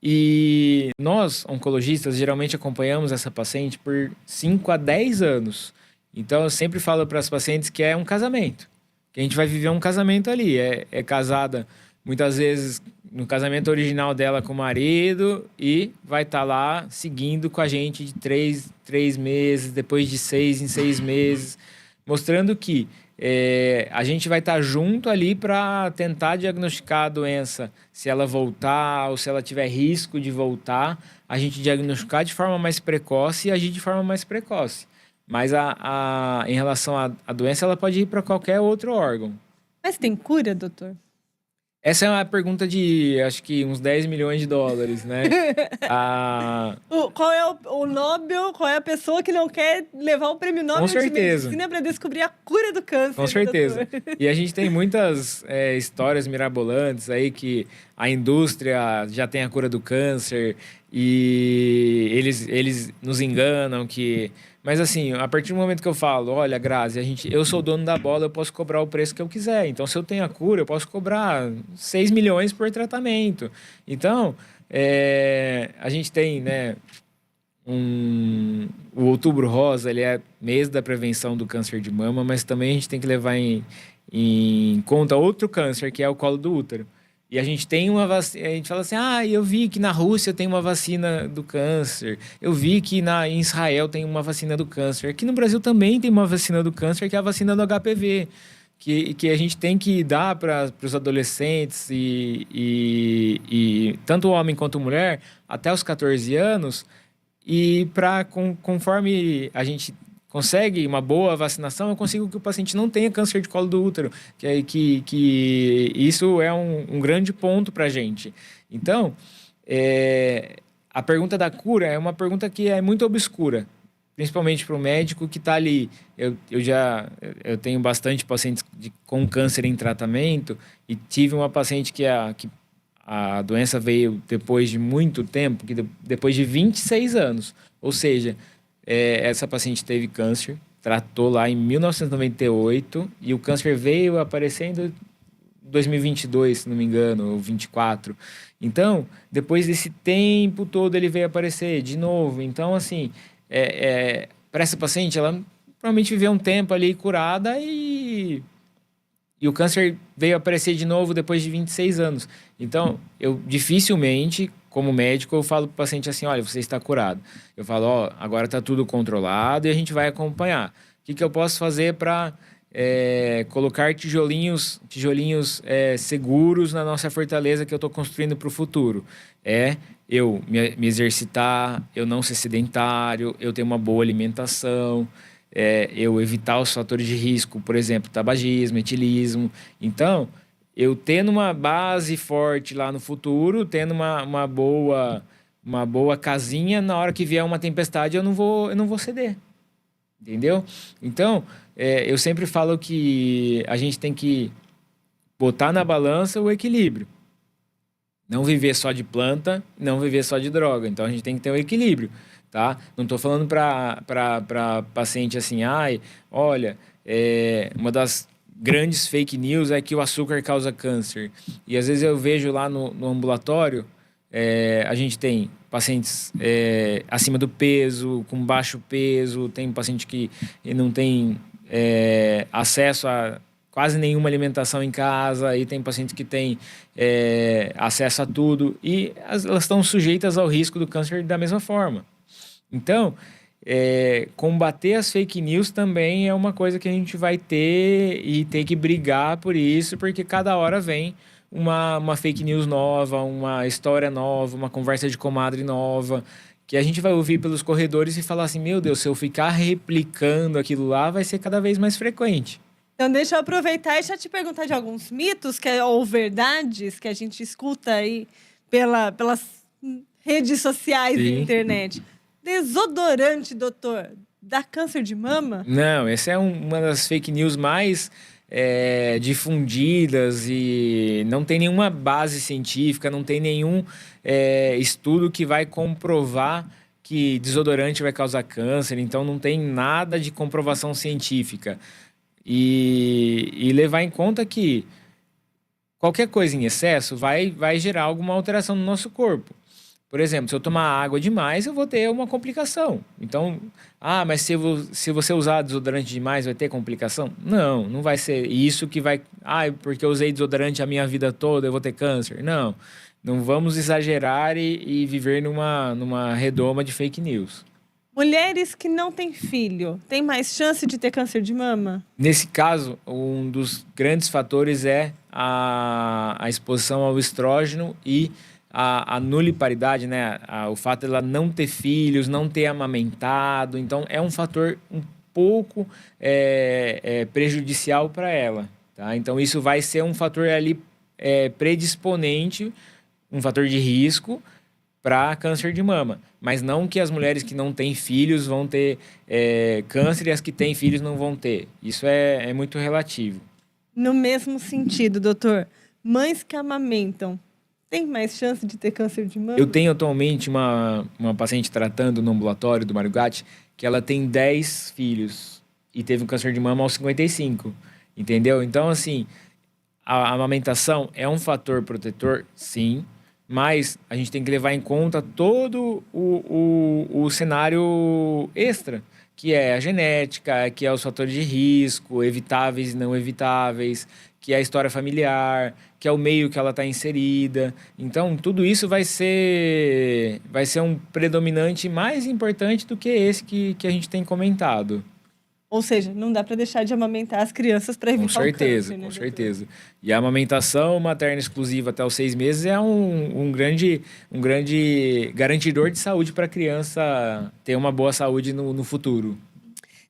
E nós, oncologistas, geralmente acompanhamos essa paciente por 5 a 10 anos. Então, eu sempre falo para as pacientes que é um casamento. Que a gente vai viver um casamento ali. É casada, muitas vezes, no casamento original dela com o marido e vai estar lá seguindo com a gente de 3 meses, depois de 6 em 6 meses, mostrando que a gente vai estar junto ali para tentar diagnosticar a doença, se ela voltar ou se ela tiver risco de voltar, a gente diagnosticar de forma mais precoce e agir de forma mais precoce. Mas em relação à doença, ela pode ir para qualquer outro órgão. Mas tem cura, doutor? Essa é uma pergunta de, acho que, uns 10 milhões de dólares, né? Qual é o Nobel, qual é a pessoa que não quer levar o prêmio Nobel de Medicina para descobrir a cura do câncer? Com certeza. E a gente tem muitas histórias mirabolantes aí que a indústria já tem a cura do câncer e eles nos enganam que... Mas assim, a partir do momento que eu falo, olha, Grazi, eu sou o dono da bola, eu posso cobrar o preço que eu quiser. Então, se eu tenho a cura, eu posso cobrar 6 milhões por tratamento. Então, a gente tem, né, o Outubro Rosa, ele é mês da prevenção do câncer de mama, mas também a gente tem que levar em conta outro câncer, que é o colo do útero. E a gente tem uma vacina, a gente fala assim, eu vi que na Rússia tem uma vacina do câncer, eu vi que em Israel tem uma vacina do câncer, aqui no Brasil também tem uma vacina do câncer, que é a vacina do HPV, que a gente tem que dar para os adolescentes e tanto homem quanto mulher, até os 14 anos, e conforme a gente consegue uma boa vacinação, eu consigo que o paciente não tenha câncer de colo do útero, que isso é um grande ponto para a gente. Então, a pergunta da cura é uma pergunta que é muito obscura, principalmente para o médico que está ali. Eu tenho bastante pacientes com câncer em tratamento e tive uma paciente que a doença veio depois de muito tempo, depois de 26 anos, ou seja... essa paciente teve câncer, tratou lá em 1998 e o câncer veio aparecendo em 2022, se não me engano, ou 24. Então, depois desse tempo todo, ele veio aparecer de novo. Então, assim, para essa paciente, ela provavelmente viveu um tempo ali curada e o câncer veio aparecer de novo depois de 26 anos. Então, eu dificilmente... Como médico, eu falo para o paciente assim, olha, você está curado. Eu falo, agora está tudo controlado e a gente vai acompanhar. O que eu posso fazer para colocar tijolinhos seguros na nossa fortaleza que eu estou construindo para o futuro? Eu me exercitar, eu não ser sedentário, eu ter uma boa alimentação, eu evitar os fatores de risco, por exemplo, tabagismo, etilismo. Então... eu tendo uma base forte lá no futuro, tendo uma boa casinha, na hora que vier uma tempestade, eu não vou ceder. Entendeu? Então, eu sempre falo que a gente tem que botar na balança o equilíbrio. Não viver só de planta, não viver só de droga. Então, a gente tem que ter um equilíbrio, tá? Não estou falando para paciente assim, olha, uma das grandes fake news é que o açúcar causa câncer. E às vezes eu vejo lá no ambulatório, a gente tem pacientes acima do peso, com baixo peso, tem paciente que não tem acesso a quase nenhuma alimentação em casa, e tem paciente que tem acesso a tudo, e elas estão sujeitas ao risco do câncer da mesma forma. Então, combater as fake news também é uma coisa que a gente vai ter e ter que brigar por isso, porque cada hora vem uma fake news nova, uma história nova, uma conversa de comadre nova, que a gente vai ouvir pelos corredores e falar assim, meu Deus, se eu ficar replicando aquilo lá, vai ser cada vez mais frequente. Então, deixa eu aproveitar e já te perguntar de alguns mitos ou verdades que a gente escuta aí pelas redes sociais e internet. Desodorante, doutor, dá câncer de mama? Não, essa é uma das fake news mais difundidas e não tem nenhuma base científica, não tem nenhum estudo que vai comprovar que desodorante vai causar câncer, então não tem nada de comprovação científica. E levar em conta que qualquer coisa em excesso vai gerar alguma alteração no nosso corpo. Por exemplo, se eu tomar água demais, eu vou ter uma complicação. Então, mas se você usar desodorante demais, vai ter complicação? Não, não vai ser isso que vai... porque eu usei desodorante a minha vida toda, eu vou ter câncer. Não, não vamos exagerar e viver numa redoma de fake news. Mulheres que não têm filho, têm mais chance de ter câncer de mama? Nesse caso, um dos grandes fatores é a exposição ao estrógeno e a nuliparidade, né? O fato de ela não ter filhos, não ter amamentado. Então, é um fator um pouco prejudicial para ela, tá? Então, isso vai ser um fator ali predisponente, um fator de risco para câncer de mama. Mas não que as mulheres que não têm filhos vão ter câncer e as que têm filhos não vão ter. Isso é muito relativo. No mesmo sentido, doutor, mães que amamentam têm mais chance de ter câncer de mama? Eu tenho atualmente uma paciente tratando no ambulatório do Mário Gatti que ela tem 10 filhos e teve um câncer de mama aos 55, entendeu? Então, assim, a amamentação é um fator protetor, sim, mas a gente tem que levar em conta todo o cenário extra, que é a genética, que é os fatores de risco, evitáveis e não evitáveis, que é a história familiar, que é o meio que ela está inserida. Então, tudo isso vai ser um predominante mais importante do que esse que a gente tem comentado. Ou seja, não dá para deixar de amamentar as crianças para evitar o câncer, né, Com doutor? certeza. E a amamentação materna exclusiva até os 6 meses é um grande garantidor de saúde para a criança ter uma boa saúde no futuro.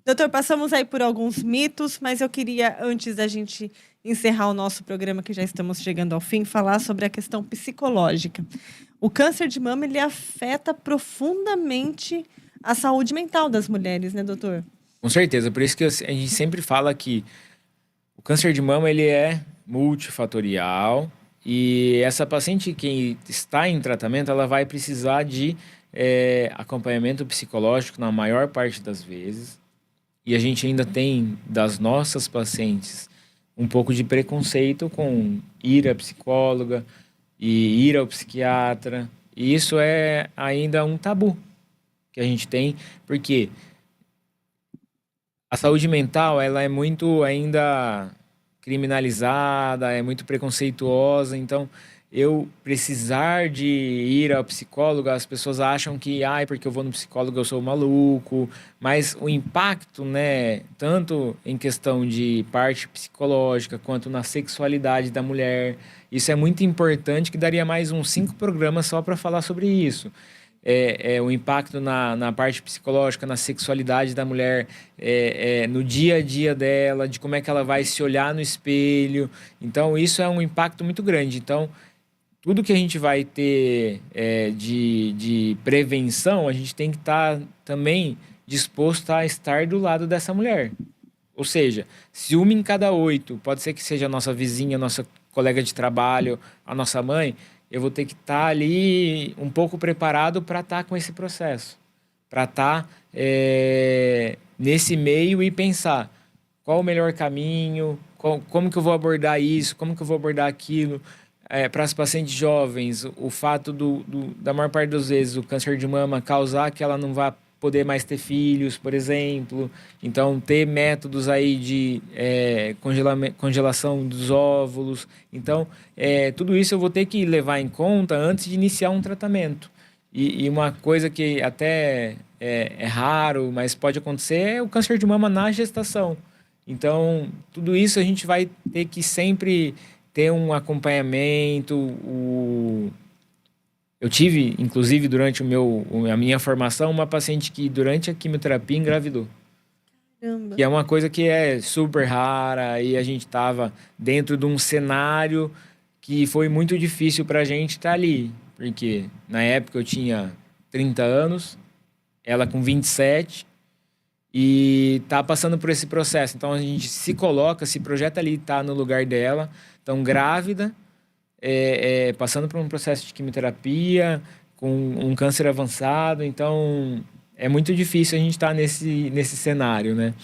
Doutor, passamos aí por alguns mitos, mas eu queria, antes da gente encerrar o nosso programa, que já estamos chegando ao fim, falar sobre a questão psicológica. O câncer de mama, ele afeta profundamente a saúde mental das mulheres, né, doutor? Com certeza, por isso que a gente sempre fala que o câncer de mama ele é multifatorial e essa paciente que está em tratamento, ela vai precisar de acompanhamento psicológico na maior parte das vezes. E a gente ainda tem, das nossas pacientes, um pouco de preconceito com ir à psicóloga e ir ao psiquiatra. E isso é ainda um tabu que a gente tem, porque a saúde mental, ela é muito ainda criminalizada, é muito preconceituosa. Então, eu precisar de ir ao psicólogo, as pessoas acham que, porque eu vou no psicólogo eu sou maluco. Mas o impacto, né, tanto em questão de parte psicológica, quanto na sexualidade da mulher, isso é muito importante, que daria mais uns 5 programas só para falar sobre isso. O impacto na parte psicológica, na sexualidade da mulher, no dia a dia dela, de como é que ela vai se olhar no espelho. Então, isso é um impacto muito grande. Então, tudo que a gente vai ter de prevenção, a gente tem que estar também disposto a estar do lado dessa mulher. Ou seja, se 1 em cada 8, pode ser que seja a nossa vizinha, a nossa colega de trabalho, a nossa mãe, eu vou ter que estar ali um pouco preparado para estar com esse processo. Para estar nesse meio e pensar qual o melhor caminho, como que eu vou abordar isso, como que eu vou abordar aquilo. Para as pacientes jovens, o fato da maior parte das vezes o câncer de mama causar que ela não vá poder mais ter filhos, por exemplo. Então, ter métodos aí de congelação dos óvulos. Então, tudo isso eu vou ter que levar em conta antes de iniciar um tratamento. E uma coisa que até é raro, mas pode acontecer, é o câncer de mama na gestação. Então, tudo isso a gente vai ter que sempre ter um acompanhamento. Eu tive, inclusive, durante a minha formação, uma paciente que, durante a quimioterapia, engravidou. Caramba. Que é uma coisa que é super rara, e a gente estava dentro de um cenário que foi muito difícil para a gente estar ali. Porque, na época, eu tinha 30 anos, ela com 27, e tá passando por esse processo. Então, a gente se coloca, se projeta ali, tá no lugar dela. Então, grávida, passando por um processo de quimioterapia, com um câncer avançado. Então, é muito difícil a gente estar nesse cenário, né?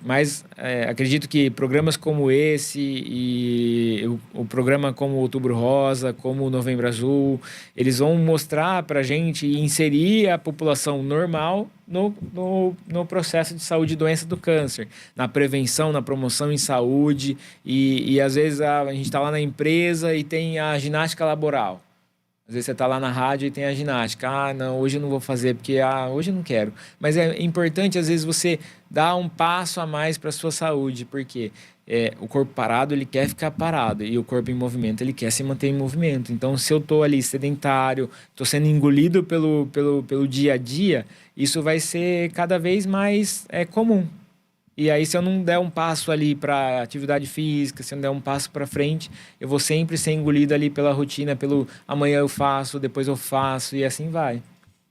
Mas acredito que programas como esse e o programa como Outubro Rosa, como o Novembro Azul, eles vão mostrar para a gente e inserir a população normal no processo de saúde e doença do câncer, na prevenção, na promoção em saúde. E às vezes a gente está lá na empresa e tem a ginástica laboral. Às vezes você tá lá na rádio e tem a ginástica. Ah, não, hoje eu não vou fazer porque hoje eu não quero. Mas é importante, às vezes, você dar um passo a mais para a sua saúde, porque o corpo parado, ele quer ficar parado, e o corpo em movimento, ele quer se manter em movimento. Então, se eu tô ali sedentário, tô sendo engolido pelo dia a dia, isso vai ser cada vez mais comum. E aí, se eu não der um passo ali para atividade física, se eu não der um passo para frente, eu vou sempre ser engolido ali pela rotina, pelo amanhã eu faço, depois eu faço, e assim vai.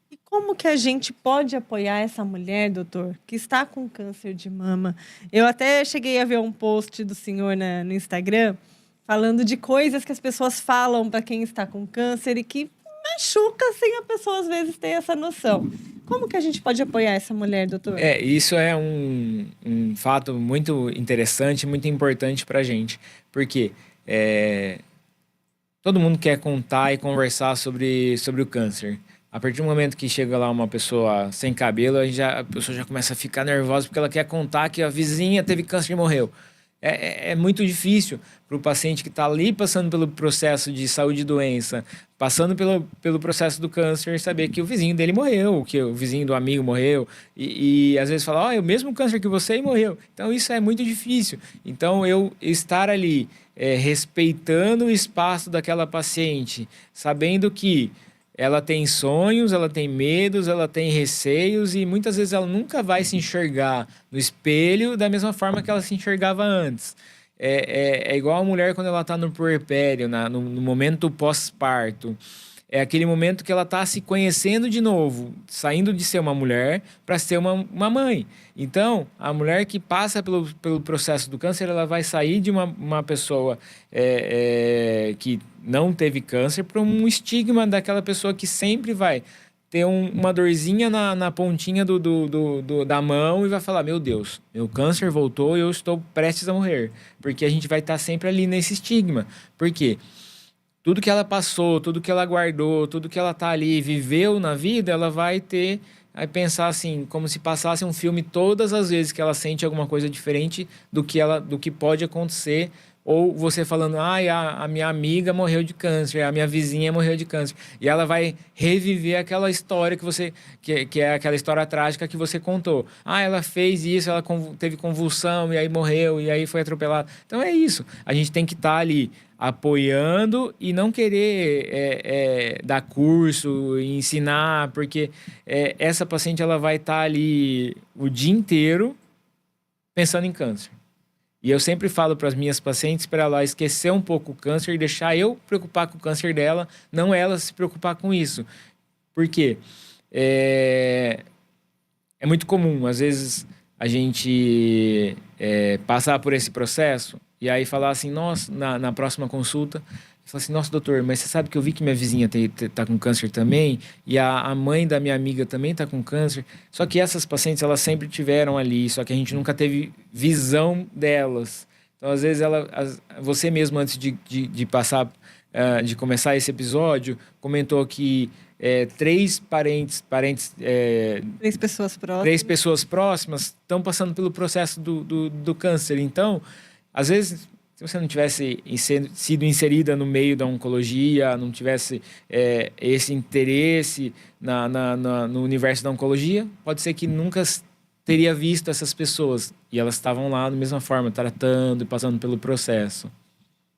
E como que a gente pode apoiar essa mulher, doutor, que está com câncer de mama? Eu até cheguei a ver um post do senhor no Instagram falando de coisas que as pessoas falam para quem está com câncer e que machuca sem a pessoa às vezes ter essa noção. Como que a gente pode apoiar essa mulher, doutor? Isso é um fato muito interessante, muito importante para a gente, porque todo mundo quer contar e conversar sobre o câncer. A partir do momento que chega lá uma pessoa sem cabelo, a pessoa já começa a ficar nervosa porque ela quer contar que a vizinha teve câncer e morreu. É muito difícil para o paciente que está ali passando pelo processo de saúde e doença, passando pelo processo do câncer, saber que o vizinho dele morreu, que o vizinho do amigo morreu, e às vezes fala, é o mesmo câncer que você e morreu. Então isso é muito difícil. Então eu estar ali respeitando o espaço daquela paciente, sabendo que ela tem sonhos, ela tem medos, ela tem receios e muitas vezes ela nunca vai se enxergar no espelho da mesma forma que ela se enxergava antes. É igual a mulher quando ela está no puerpério, no momento pós-parto. É aquele momento que ela está se conhecendo de novo, saindo de ser uma mulher para ser uma mãe. Então, a mulher que passa pelo processo do câncer, ela vai sair de uma pessoa que não teve câncer para um estigma daquela pessoa que sempre vai ter uma dorzinha na pontinha da mão e vai falar, meu Deus, meu câncer voltou e eu estou prestes a morrer. Porque a gente vai estar sempre ali nesse estigma. Por quê? Tudo que ela passou, tudo que ela guardou, tudo que ela tá ali, viveu na vida, ela vai pensar assim, como se passasse um filme todas as vezes que ela sente alguma coisa diferente do que pode acontecer, ou você falando, a minha amiga morreu de câncer, a minha vizinha morreu de câncer, e ela vai reviver aquela história que é aquela história trágica que você contou. Ela fez isso, ela teve convulsão, e aí morreu, e aí foi atropelada. Então é isso, a gente tem que estar ali apoiando e não querer dar curso, ensinar, porque essa paciente ela vai estar ali o dia inteiro pensando em câncer. E eu sempre falo para as minhas pacientes para ela esquecer um pouco o câncer e deixar eu preocupar com o câncer dela, não ela se preocupar com isso. Por quê? É muito comum, às vezes, a gente passar por esse processo e aí falar assim, nossa, na próxima consulta, falar assim, nossa, doutor, mas você sabe que eu vi que minha vizinha tá com câncer também, e a mãe da minha amiga também tá com câncer, só que essas pacientes, elas sempre tiveram ali, só que a gente nunca teve visão delas. Então, às vezes, você mesmo, antes de passar, de começar esse episódio, comentou que três pessoas próximas estão passando pelo processo do câncer. Então, às vezes, se você não tivesse sido inserida no meio da oncologia, não tivesse esse interesse no universo da oncologia, pode ser que nunca teria visto essas pessoas. E elas estavam lá da mesma forma, tratando e passando pelo processo.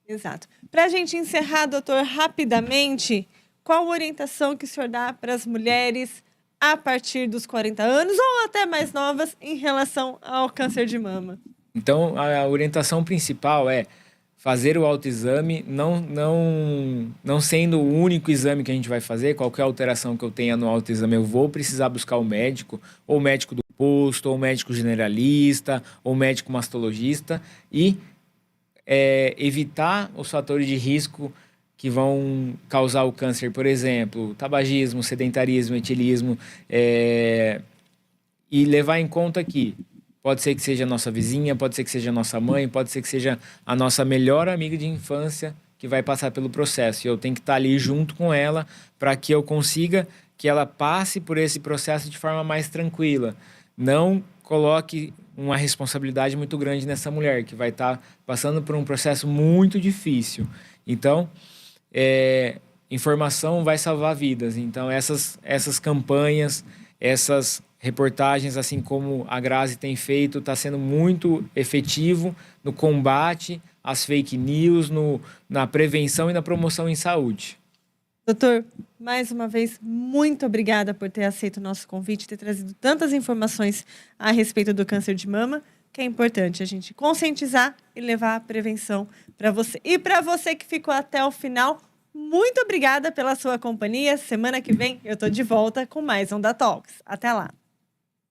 Exato. Para a gente encerrar, doutor, rapidamente, qual a orientação que o senhor dá para as mulheres a partir dos 40 anos ou até mais novas em relação ao câncer de mama? Então, a orientação principal é fazer o autoexame, não sendo o único exame que a gente vai fazer. Qualquer alteração que eu tenha no autoexame, eu vou precisar buscar o médico, ou o médico do posto, ou o médico generalista, ou o médico mastologista, e evitar os fatores de risco que vão causar o câncer, por exemplo, tabagismo, sedentarismo, etilismo, e levar em conta que pode ser que seja a nossa vizinha, pode ser que seja a nossa mãe, pode ser que seja a nossa melhor amiga de infância que vai passar pelo processo. E eu tenho que estar ali junto com ela para que eu consiga que ela passe por esse processo de forma mais tranquila. Não coloque uma responsabilidade muito grande nessa mulher, que vai estar passando por um processo muito difícil. Então, informação vai salvar vidas. Então, essas campanhas, essas reportagens, assim como a Grazi tem feito, está sendo muito efetivo no combate às fake news, na prevenção e na promoção em saúde. Doutor, mais uma vez, muito obrigada por ter aceito o nosso convite, ter trazido tantas informações a respeito do câncer de mama, que é importante a gente conscientizar e levar a prevenção para você. E para você que ficou até o final, muito obrigada pela sua companhia. Semana que vem eu estou de volta com mais Onda Talks. Até lá!